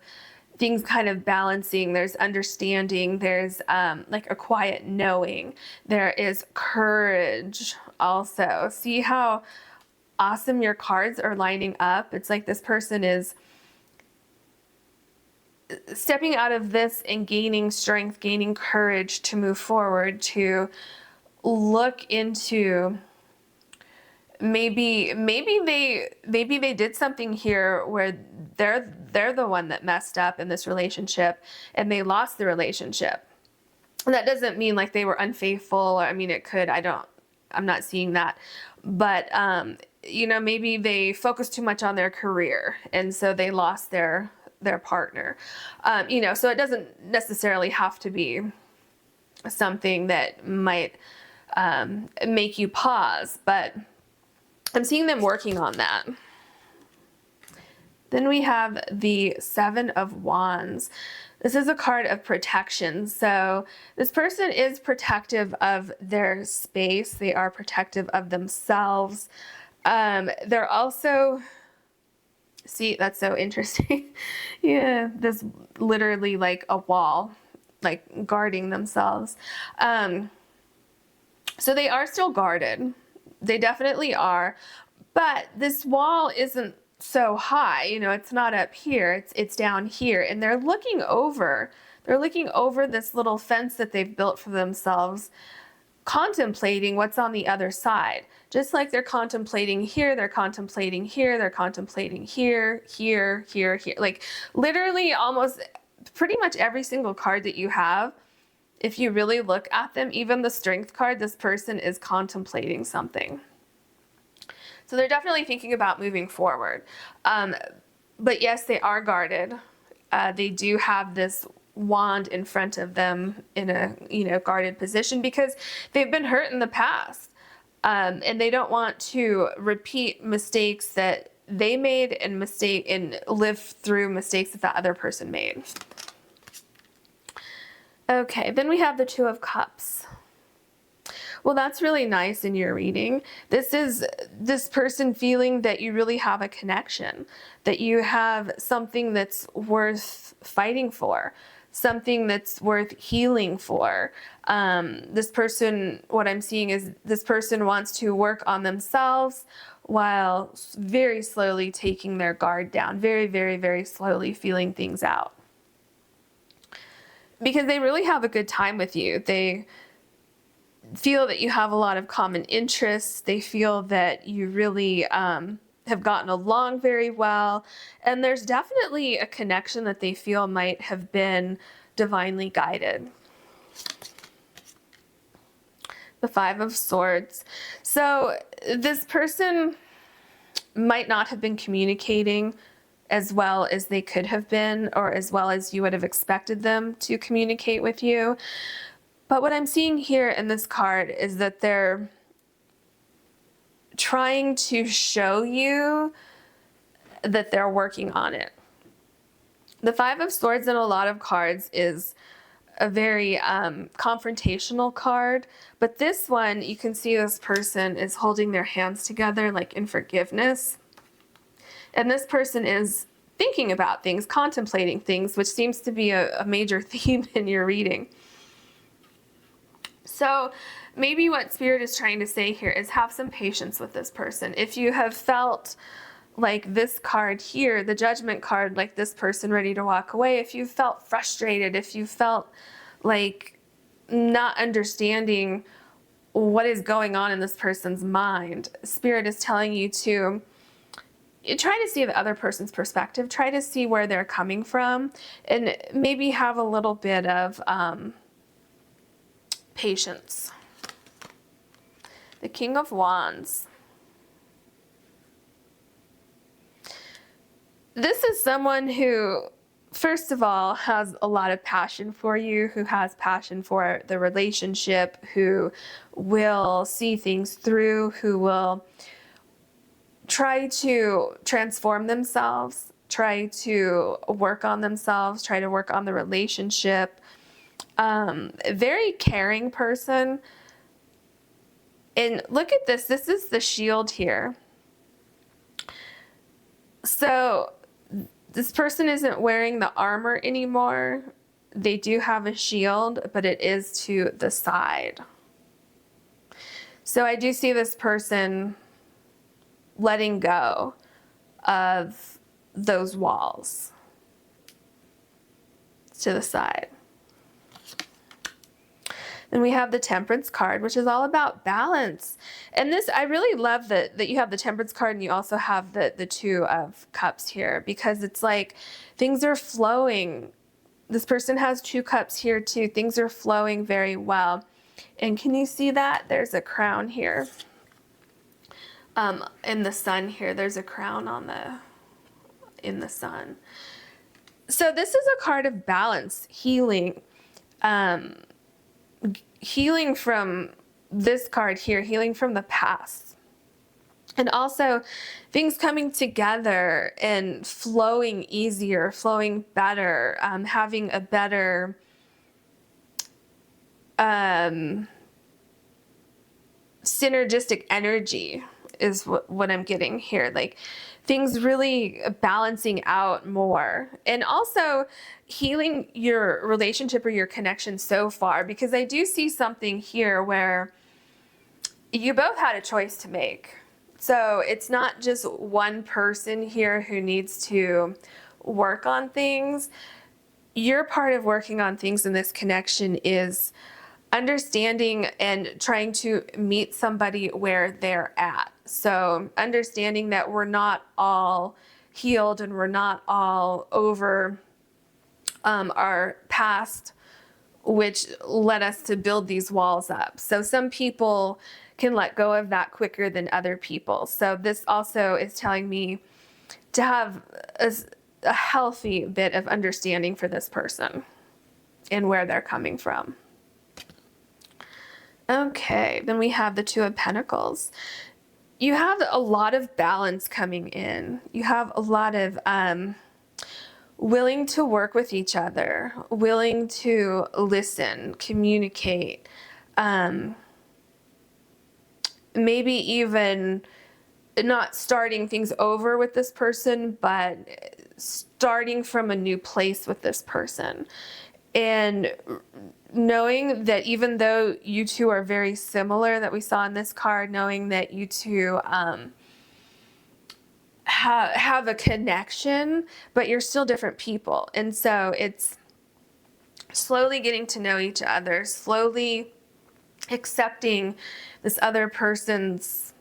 things kind of balancing. There's understanding. There's like a quiet knowing. There is courage also. See how awesome your cards are lining up? It's like this person is stepping out of this and gaining strength, gaining courage to move forward, to look into maybe they did something here where they're the one that messed up in this relationship and they lost the relationship. And that doesn't mean like they were unfaithful, or I mean it could, I'm not seeing that. But you know, maybe they focused too much on their career and so they lost their partner. You know, so it doesn't necessarily have to be something that might make you pause, but I'm seeing them working on that. Then we have the Seven of Wands. This is a card of protection. So this person is protective of their space. They are protective of themselves. They're also, see, that's so interesting. Yeah, this literally like a wall, like guarding themselves. So they are still guarded. They definitely are. But this wall isn't so high, you know, it's not up here, it's down here, and they're looking over this little fence that they've built for themselves, contemplating what's on the other side. Just like they're contemplating here, they're contemplating here, they're contemplating here, here, here, here. Like literally almost pretty much every single card that you have, if you really look at them, even the Strength card, this person is contemplating something. So they're definitely thinking about moving forward. But yes, they are guarded. They do have this wand in front of them in a, you know, guarded position because they've been hurt in the past. And they don't want to repeat mistakes that they made and live through mistakes that the other person made. Okay, then we have the Two of Cups. Well, that's really nice in your reading. This is this person feeling that you really have a connection, that you have something that's worth fighting for, something that's worth healing for. This person, what I'm seeing is this person wants to work on themselves while very slowly taking their guard down, very, very, very slowly feeling things out. Because they really have a good time with you. They feel that you have a lot of common interests. They feel that you really have gotten along very well. And there's definitely a connection that they feel might have been divinely guided. The Five of Swords. So this person might not have been communicating as well as they could have been, or as well as you would have expected them to communicate with you. But what I'm seeing here in this card is that they're trying to show you that they're working on it. The Five of Swords in a lot of cards is a very confrontational card, but this one, you can see this person is holding their hands together like in forgiveness. And this person is thinking about things, contemplating things, which seems to be a major theme in your reading. So maybe what Spirit is trying to say here is have some patience with this person. If you have felt like this card here, the Judgment card, like this person ready to walk away, if you felt frustrated, if you felt like not understanding what is going on in this person's mind, Spirit is telling you to try to see the other person's perspective, try to see where they're coming from, and maybe have a little bit of patience. The King of Wands. This is someone who, first of all, has a lot of passion for you, who has passion for the relationship, who will see things through, who will try to transform themselves, try to work on themselves, try to work on the relationship. A very caring person. And look at this. This is the shield here. So this person isn't wearing the armor anymore. They do have a shield, but it is to the side. So I do see this person letting go of those walls to the side. Then we have the Temperance card, which is all about balance. And this, I really love that you have the Temperance card and you also have the Two of Cups here, because it's like things are flowing. This person has 2 cups here too. Things are flowing very well. And can you see that? There's a crown here. In the sun here, there's a crown in the sun. So this is a card of balance, healing. Healing from this card here, healing from the past. And also things coming together and flowing easier, flowing better, having a better synergistic energy is what I'm getting here. Like things really balancing out more. And also healing your relationship or your connection so far, because I do see something here where you both had a choice to make. So it's not just one person here who needs to work on things. Your part of working on things in this connection is understanding and trying to meet somebody where they're at. So understanding that we're not all healed and we're not all over our past, which led us to build these walls up. So some people can let go of that quicker than other people. So this also is telling me to have a healthy bit of understanding for this person and where they're coming from. Okay, then we have the Two of Pentacles. You have a lot of balance coming in. You have a lot of willing to work with each other, willing to listen, communicate, maybe even not starting things over with this person, but starting from a new place with this person. And knowing that even though you two are very similar, that we saw in this card, knowing that you two have a connection, but you're still different people. And so it's slowly getting to know each other, slowly accepting this other person's,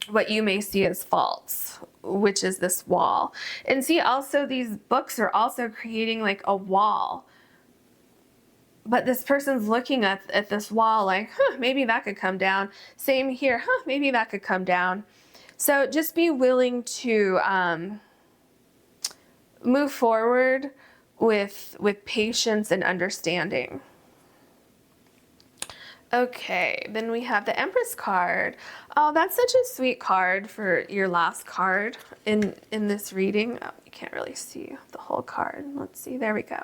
what you may see as faults, which is this wall. And see, also these books are also creating like a wall. But this person's looking at this wall like, maybe that could come down. Same here, maybe that could come down. So just be willing to move forward with patience and understanding. Okay, then we have the Empress card. Oh, that's such a sweet card for your last card in this reading. Oh, you can't really see the whole card. Let's see, there we go.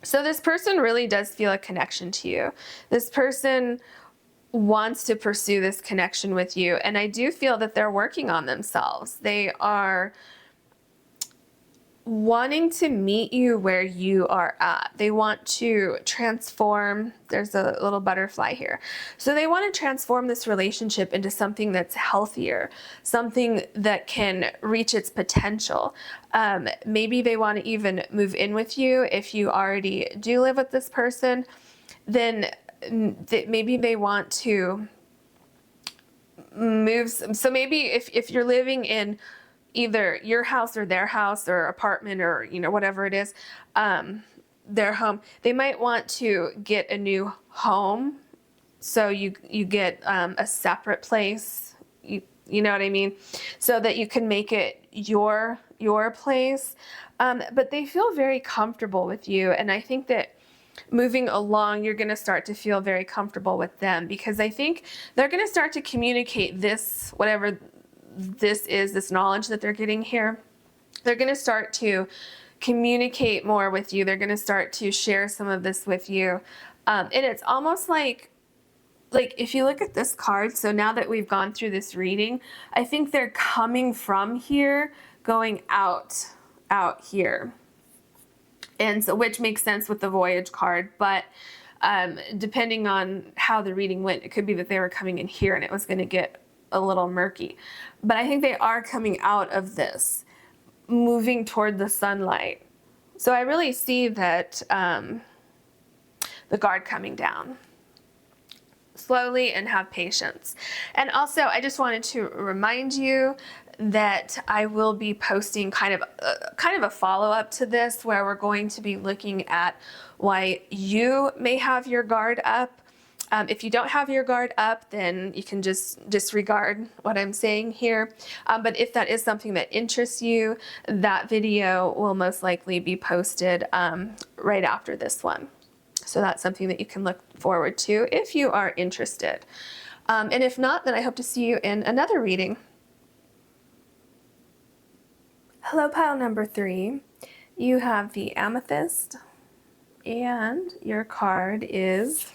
So this person really does feel a connection to you. This person wants to pursue this connection with you, and I do feel that they're working on themselves. They are wanting to meet you where you are at. They want to transform. There's a little butterfly here. So they want to transform this relationship into something that's healthier, something that can reach its potential. Maybe they want to even move in with you. If you already do live with this person, then maybe they want to move. So maybe if you're living in either your house or their house or apartment or, you know, whatever it is, their home, they might want to get a new home. So you get a separate place, you know what I mean? So that you can make it your place. But they feel very comfortable with you. And I think that moving along, you're going to start to feel very comfortable with them, because I think they're going to start to communicate this, whatever this is, this knowledge that they're getting here. They're going to start to communicate more with you. They're going to start to share some of this with you. And it's almost like if you look at this card, so now that we've gone through this reading, I think they're coming from here, going out here. And so, which makes sense with the Voyage card, but depending on how the reading went, it could be that they were coming in here and it was going to get a little murky. But I think they are coming out of this, moving toward the sunlight. So I really see that the guard coming down. Slowly, and have patience. And also, I just wanted to remind you that I will be posting kind of a follow-up to this, where we're going to be looking at why you may have your guard up. If you don't have your guard up, then you can just disregard what I'm saying here. But if that is something that interests you, that video will most likely be posted right after this one. So that's something that you can look forward to if you are interested. And if not, then I hope to see you in another reading. Hello, pile number 3. You have the Amethyst, and your card is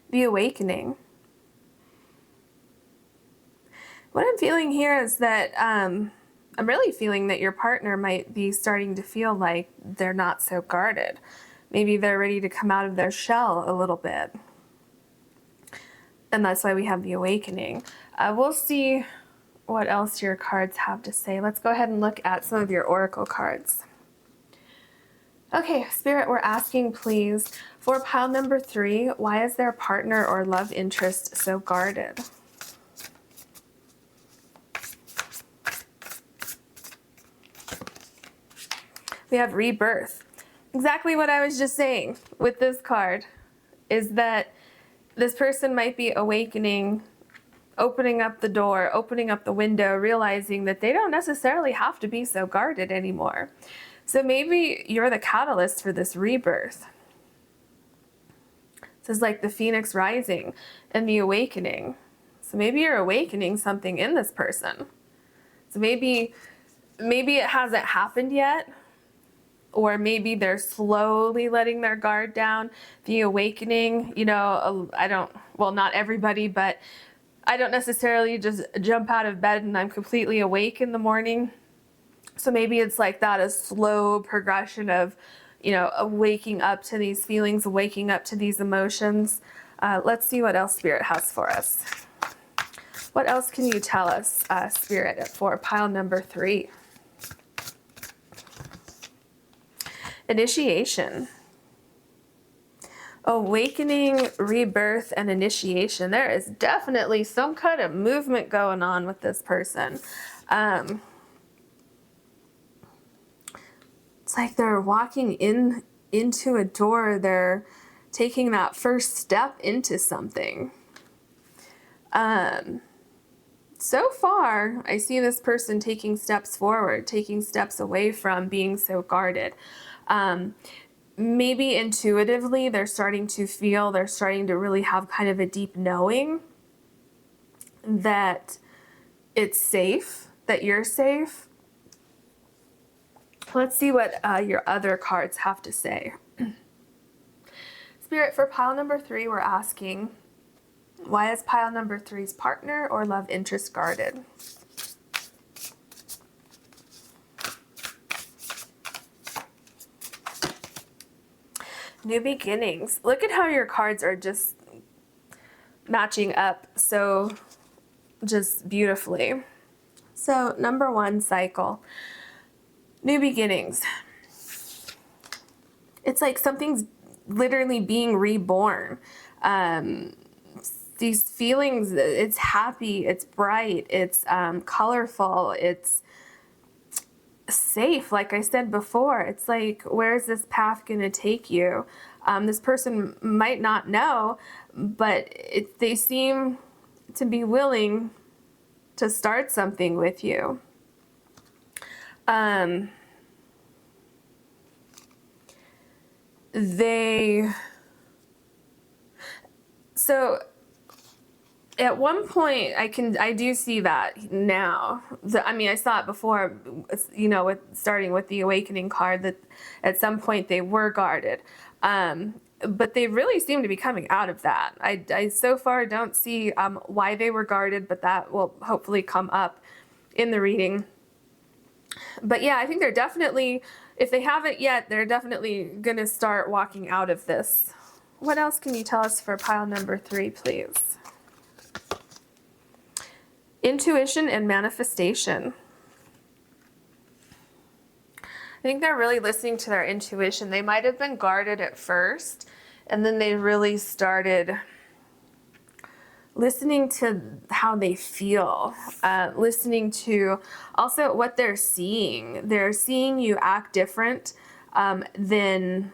the Awakening. What I'm feeling here is that I'm really feeling that your partner might be starting to feel like they're not so guarded. Maybe they're ready to come out of their shell a little bit. And that's why we have the Awakening. We'll see what else your cards have to say. Let's go ahead and look at some of your oracle cards. Okay, Spirit, we're asking, please, for pile number 3, why is their partner or love interest so guarded? We have Rebirth. Exactly what I was just saying with this card is that this person might be awakening, opening up the door, opening up the window, realizing that they don't necessarily have to be so guarded anymore. So maybe you're the catalyst for this rebirth. This is like the phoenix rising and the awakening. So maybe you're awakening something in this person. So maybe it hasn't happened yet, or maybe they're slowly letting their guard down. The awakening, you know, not everybody, but I don't necessarily just jump out of bed and I'm completely awake in the morning. So maybe it's like that, a slow progression of, you know, waking up to these feelings, waking up to these emotions. Let's see what else Spirit has for us. What else can you tell us, Spirit, for pile number 3? Initiation. Awakening, rebirth, and initiation. There is definitely some kind of movement going on with this person. It's like they're walking into a door. They're taking that first step into something. So far, I see this person taking steps forward, taking steps away from being so guarded. Maybe intuitively they're starting to really have kind of a deep knowing that it's safe, that you're safe. Let's see what your other cards have to say. Spirit, for pile number 3, we're asking, why is pile number 3's partner or love interest guarded? New beginnings. Look at how your cards are just matching up so just beautifully. So number 1 cycle, new beginnings. It's like something's literally being reborn. These feelings, it's happy, it's bright, it's colorful, it's safe. Like I said before, it's like, where's this path going to take you? This person might not know, but they seem to be willing to start something with you. So at one point, I do see that now. I saw it before, you know, starting with the Awakening card, that at some point they were guarded. But they really seem to be coming out of that. I so far don't see why they were guarded, but that will hopefully come up in the reading. But yeah, I think they're definitely, if they haven't yet, they're definitely going to start walking out of this. What else can you tell us for pile number 3, please? Intuition and manifestation. think they're really listening to their intuition. They might have been guarded at first, and then they really started listening to how they feel, listening to also what they're seeing. They're seeing you act different than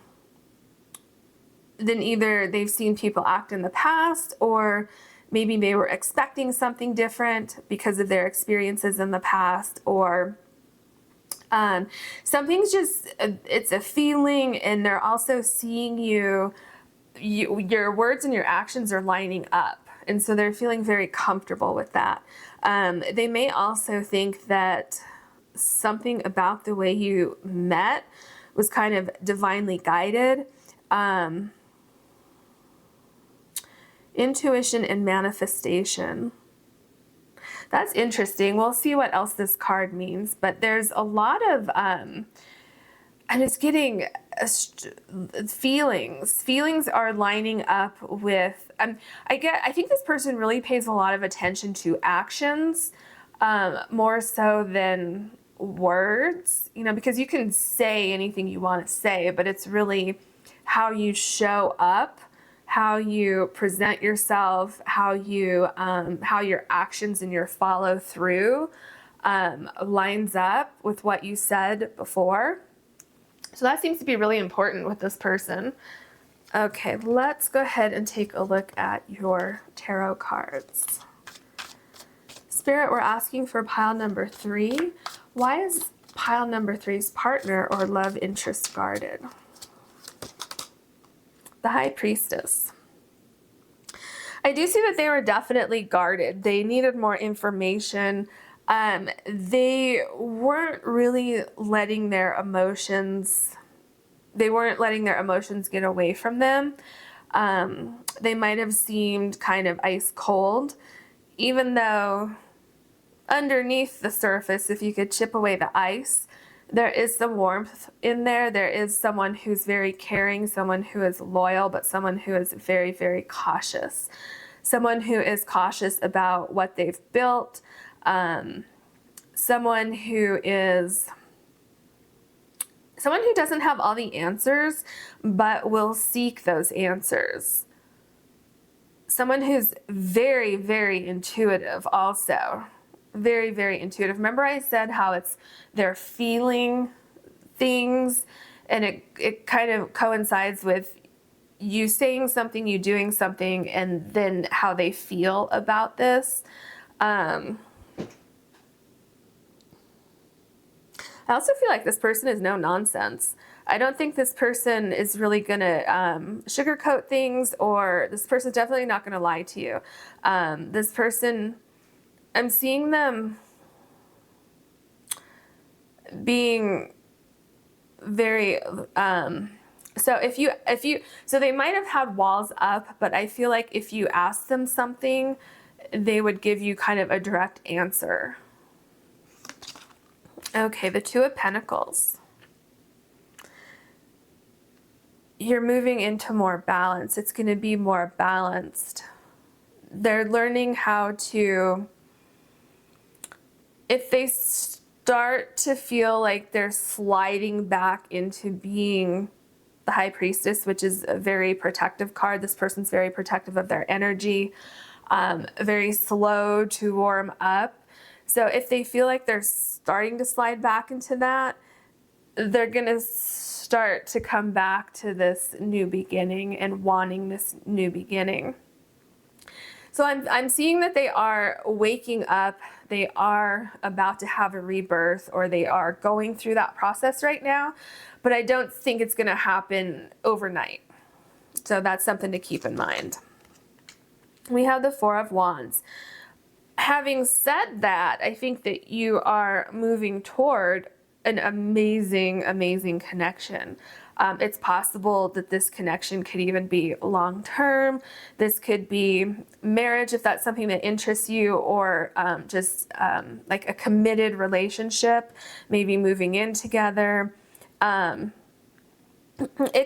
either they've seen people act in the past, or maybe they were expecting something different because of their experiences in the past, or something's just, it's a feeling, and they're also seeing your words and your actions are lining up. And so they're feeling very comfortable with that. They may also think that something about the way you met was kind of divinely guided. Intuition and manifestation. That's interesting. We'll see what else this card means, but there's a lot of, I'm just getting feelings. Feelings are lining up with, I think this person really pays a lot of attention to actions, more so than words, because you can say anything you want to say, but it's really how you show up, how you present yourself, how your actions and your follow through lines up with what you said before. So that seems to be really important with this person. Okay, let's go ahead and take a look at your tarot cards. Spirit, we're asking for pile number 3. Why is pile number 3's partner or love interest guarded? The High Priestess. I do see that they were definitely guarded. They needed more information. They weren't really letting their emotions, get away from them. They might have seemed kind of ice cold, even though underneath the surface, if you could chip away the ice, there is some warmth in there. There is someone who's very caring, someone who is loyal, but someone who is very, very cautious. Someone who is cautious about what they've built. Someone who doesn't have all the answers, but will seek those answers. Someone who's very, very intuitive also. Very, very intuitive. Remember I said how they're feeling things, and it kind of coincides with you saying something, you doing something, and then how they feel about this. I also feel like this person is no nonsense. I don't think this person is really going to sugarcoat things, or this person's definitely not going to lie to you. This person, I'm seeing them being very, so so they might have had walls up, but I feel like if you ask them something, they would give you kind of a direct answer. Okay, the Two of Pentacles. You're moving into more balance. It's going to be more balanced. They're learning how to, if they start to feel like they're sliding back into being the High Priestess, which is a very protective card. This person's very protective of their energy, very slow to warm up. So if they feel like they're starting to slide back into that, they're going to start to come back to this new beginning and wanting this new beginning. So I'm seeing that they are waking up. They are about to have a rebirth, or they are going through that process right now, but I don't think it's going to happen overnight. So that's something to keep in mind. We have the Four of Wands. Having said that, I think that you are moving toward an amazing, amazing connection. It's possible that this connection could even be long-term. This could be marriage, if that's something that interests you, or just like a committed relationship, maybe moving in together. It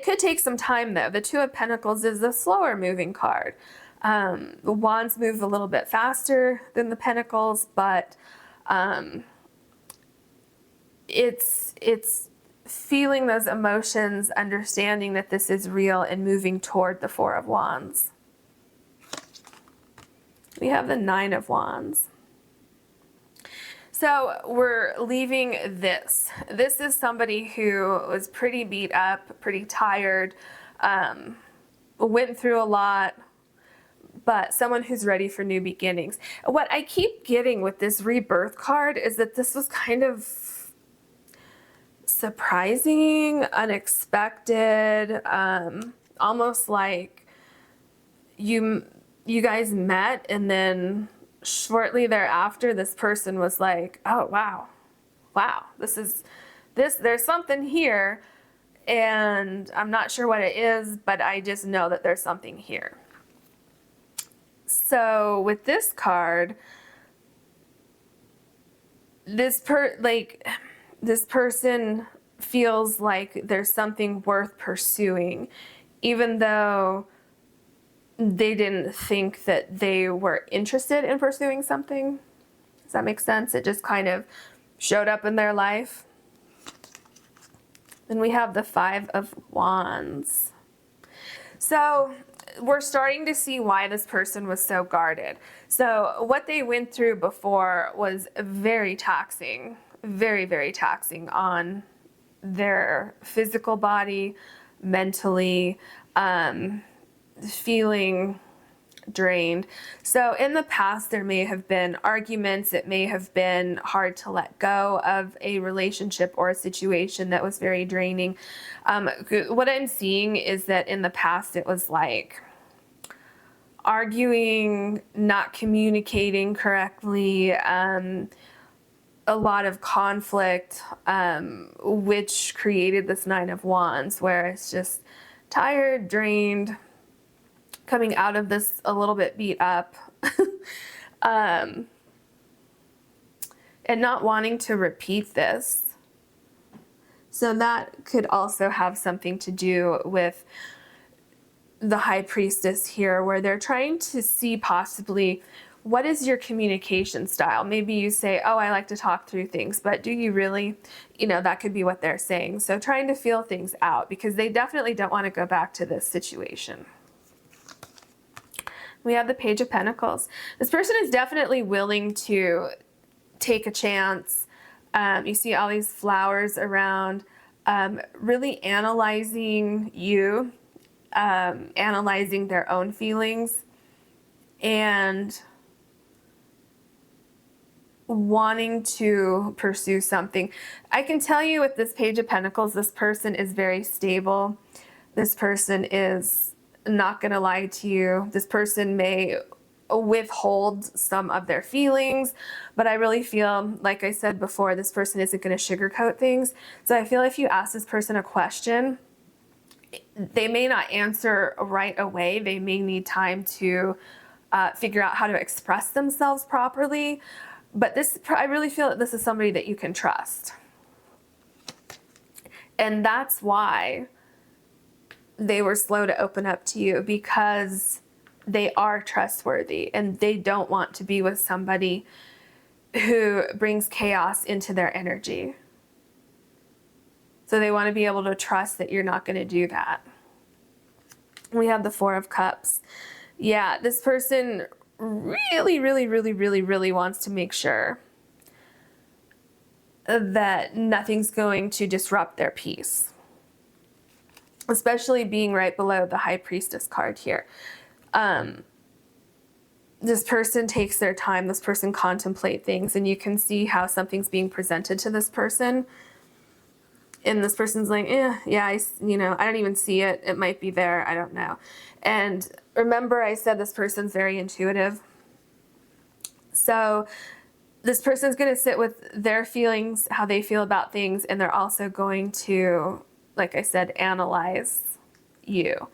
could take some time though. The Two of Pentacles is a slower moving card. The Wands move a little bit faster than the Pentacles, but it's feeling those emotions, understanding that this is real, and moving toward the Four of Wands. We have the Nine of Wands. So we're leaving this. This is somebody who was pretty beat up, pretty tired, went through a lot, but someone who's ready for new beginnings. What I keep getting with this rebirth card is that this was kind of surprising, unexpected, almost like you guys met, and then shortly thereafter this person was like, oh wow, there's something here, and I'm not sure what it is, but I just know that there's something here. So with this card, this person feels like there's something worth pursuing, even though they didn't think that they were interested in pursuing something. Does that make sense? It just kind of showed up in their life. Then we have the Five of Wands. So we're starting to see why this person was so guarded. So what they went through before was very taxing, very, very taxing on their physical body, mentally, feeling drained. So in the past, there may have been arguments. It may have been hard to let go of a relationship or a situation that was very draining. What I'm seeing is that in the past, it was like arguing, not communicating correctly, a lot of conflict, which created this Nine of Wands, where it's just tired, drained, coming out of this a little bit beat up, and not wanting to repeat this. So that could also have something to do with the High Priestess here, where they're trying to see possibly, what is your communication style? Maybe you say, oh, I like to talk through things, but do you really? That could be what they're saying. So trying to feel things out, because they definitely don't want to go back to this situation. We have the Page of Pentacles. This person is definitely willing to take a chance. You see all these flowers around, really analyzing you, analyzing their own feelings, and wanting to pursue something. I can tell you with this Page of Pentacles, this person is very stable. This person is not going to lie to you. This person may withhold some of their feelings, but I really feel, like I said before, this person isn't going to sugarcoat things. So I feel if you ask this person a question, they may not answer right away. They may need time to figure out how to express themselves properly. But I really feel that this is somebody that you can trust. And that's why they were slow to open up to you, because they are trustworthy and they don't want to be with somebody who brings chaos into their energy. So they want to be able to trust that you're not going to do that. We have the Four of Cups. Yeah, this person really, really, really, really, really wants to make sure that nothing's going to disrupt their peace. Especially being right below the High Priestess card here. This person takes their time. This person contemplates things, and you can see how something's being presented to this person. And this person's like, yeah, I don't even see it. It might be there. I don't know. And remember, I said this person's very intuitive. So this person's going to sit with their feelings, how they feel about things, and they're also going to, like I said, analyze you.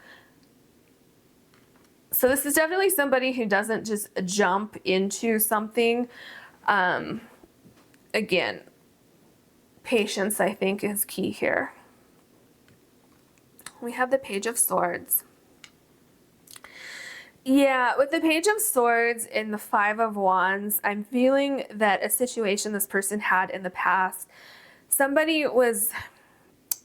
So this is definitely somebody who doesn't just jump into something. Again, patience, I think, is key here. We have the Page of Swords. Yeah, with the Page of Swords and the Five of Wands, I'm feeling that a situation this person had in the past, somebody was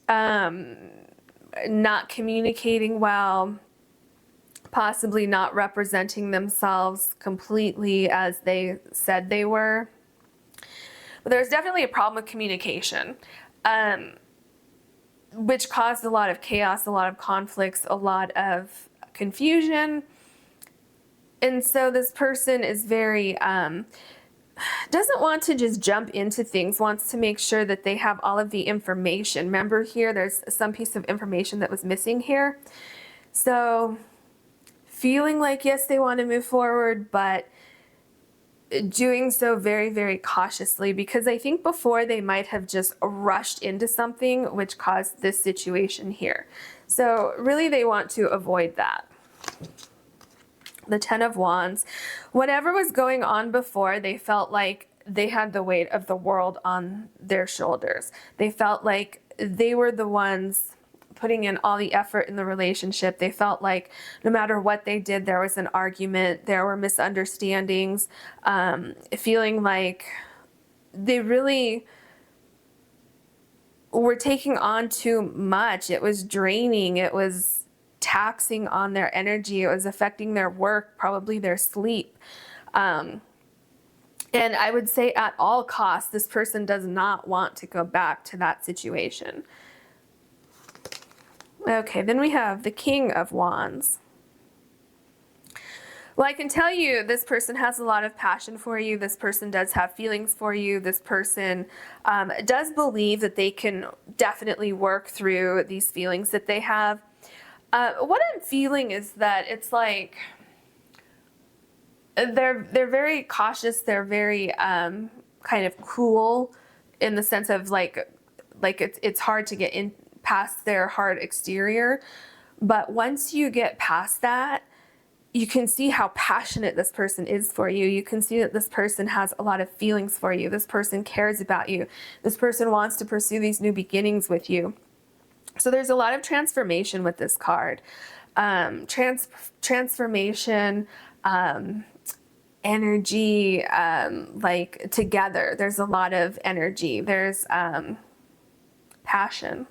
not communicating well, possibly not representing themselves completely as they said they were. But there's definitely a problem with communication, which caused a lot of chaos, a lot of conflicts, a lot of confusion. And so this person is very, doesn't want to just jump into things, wants to make sure that they have all of the information. Remember here, there's some piece of information that was missing here. So feeling like, yes, they want to move forward, but doing so very, very cautiously, because I think before they might have just rushed into something which caused this situation here. So really they want to avoid that. The Ten of Wands. Whatever was going on before, they felt like they had the weight of the world on their shoulders. They felt like they were the ones putting in all the effort in the relationship. They felt like no matter what they did, there was an argument, there were misunderstandings, feeling like they really were taking on too much. It was draining. It was taxing on their energy. It was affecting their work, probably their sleep. And I would say at all costs, this person does not want to go back to that situation. Okay, then we have the King of Wands. Well, I can tell you this person has a lot of passion for you. This person does have feelings for you. This person does believe that they can definitely work through these feelings that they have. What I'm feeling is that it's like they're very cautious. They're very kind of cool in the sense of like it's hard to get in past their hard exterior. But once you get past that, you can see how passionate this person is for you. You can see that this person has a lot of feelings for you. This person cares about you. This person wants to pursue these new beginnings with you. So there's a lot of transformation with this card. Transformation, energy, like together. There's a lot of energy. There's passion.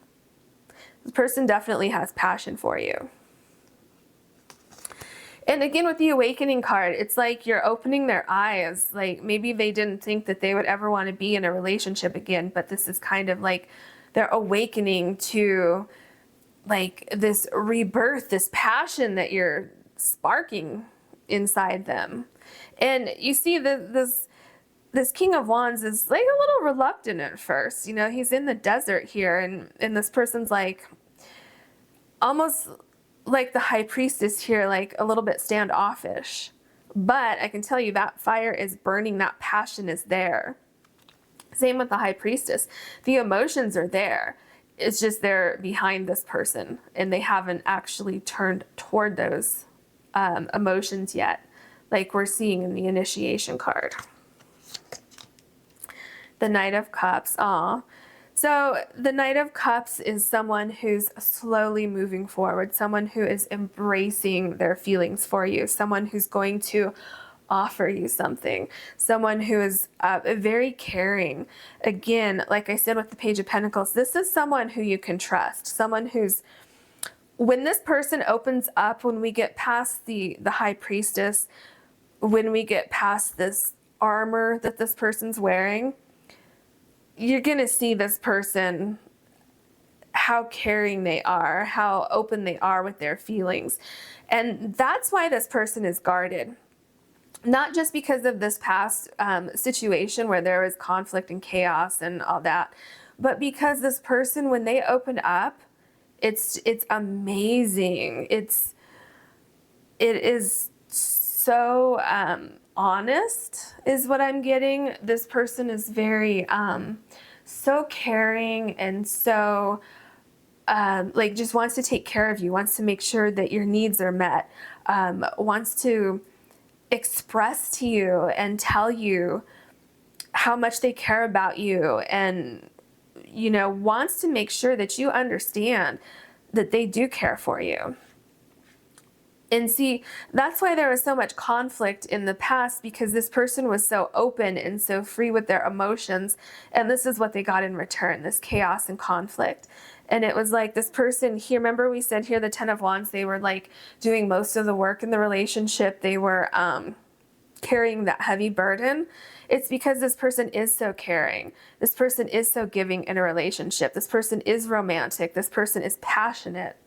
This person definitely has passion for you. And again, with the awakening card, it's like you're opening their eyes. Like maybe they didn't think that they would ever want to be in a relationship again, but this is kind of like they're awakening to like this rebirth, this passion that you're sparking inside them. And you see this King of Wands is like a little reluctant at first. You know, he's in the desert here, and this person's like almost like the High Priestess here, like a little bit standoffish. But I can tell you that fire is burning, that passion is there. Same with the High Priestess. The emotions are there. It's just they're behind this person and they haven't actually turned toward those emotions yet, like we're seeing in the initiation card. The Knight of Cups. So the Knight of Cups is someone who's slowly moving forward, someone who is embracing their feelings for you, someone who's going to offer you something, someone who is very caring. Again, like I said with the Page of Pentacles, this is someone who you can trust, someone who's, when this person opens up, when we get past the High Priestess, when we get past this armor that this person's wearing, you're going to see this person, how caring they are, how open they are with their feelings. And that's why this person is guarded. Not just because of this past situation where there was conflict and chaos and all that, but because this person, when they open up, it's amazing. It is so honest is what I'm getting. This person is very so caring and so like just wants to take care of you, wants to make sure that your needs are met, wants to express to you and tell you how much they care about you, and you know, wants to make sure that you understand that they do care for you. And see, that's why there was so much conflict in the past, because this person was so open and so free with their emotions, and this is what they got in return, this chaos and conflict. And it was like this person here, remember we said here the Ten of Wands, they were like doing most of the work in the relationship. They were carrying that heavy burden. It's because this person is so caring. This person is so giving in a relationship. This person is romantic. This person is passionate.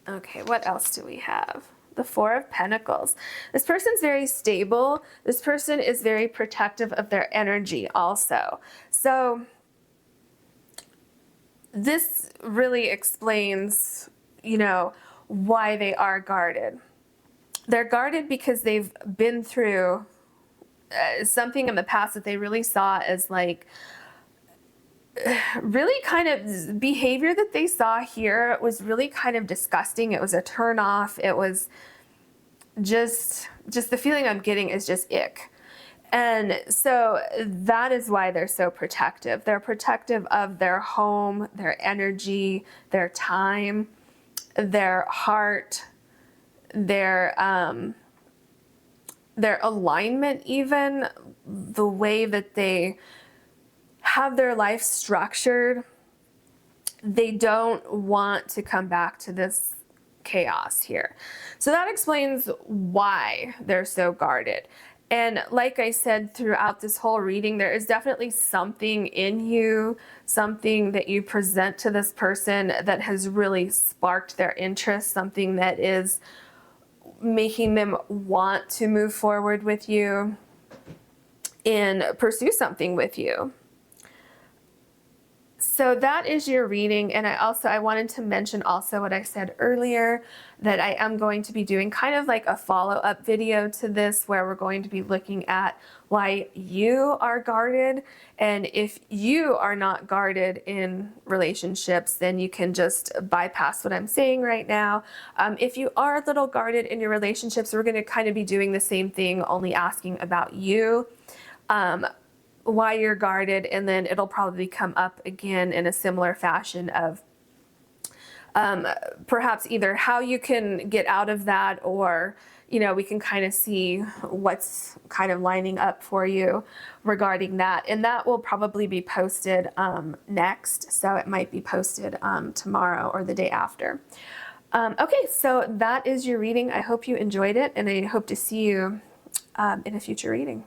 Okay, what else do we have? The Four of Pentacles. This person's very stable. This person is very protective of their energy also. So this really explains, you know, why they are guarded. They're guarded because they've been through something in the past that they really saw as like really kind of behavior that they saw here was really kind of disgusting. It was a turn off. It was just the feeling I'm getting is just ick. And so that is why they're so protective. They're protective of their home, their energy, their time, their heart, their alignment, even the way that they have their life structured. They don't want to come back to this chaos here. So that explains why they're so guarded. And like I said throughout this whole reading, there is definitely something in you, something that you present to this person that has really sparked their interest, something that is making them want to move forward with you and pursue something with you. So that is your reading. And I wanted to mention also what I said earlier, that I am going to be doing kind of like a follow-up video to this where we're going to be looking at why you are guarded. And if you are not guarded in relationships, then you can just bypass what I'm saying right now. If you are a little guarded in your relationships, we're going to kind of be doing the same thing, only asking about you. Why you're guarded, and then it'll probably come up again in a similar fashion of perhaps either how you can get out of that, or you know, we can kind of see what's kind of lining up for you regarding that. And that will probably be posted next, so it might be posted tomorrow or the day after. Okay, so that is your reading. I hope you enjoyed it, and I hope to see you in a future reading.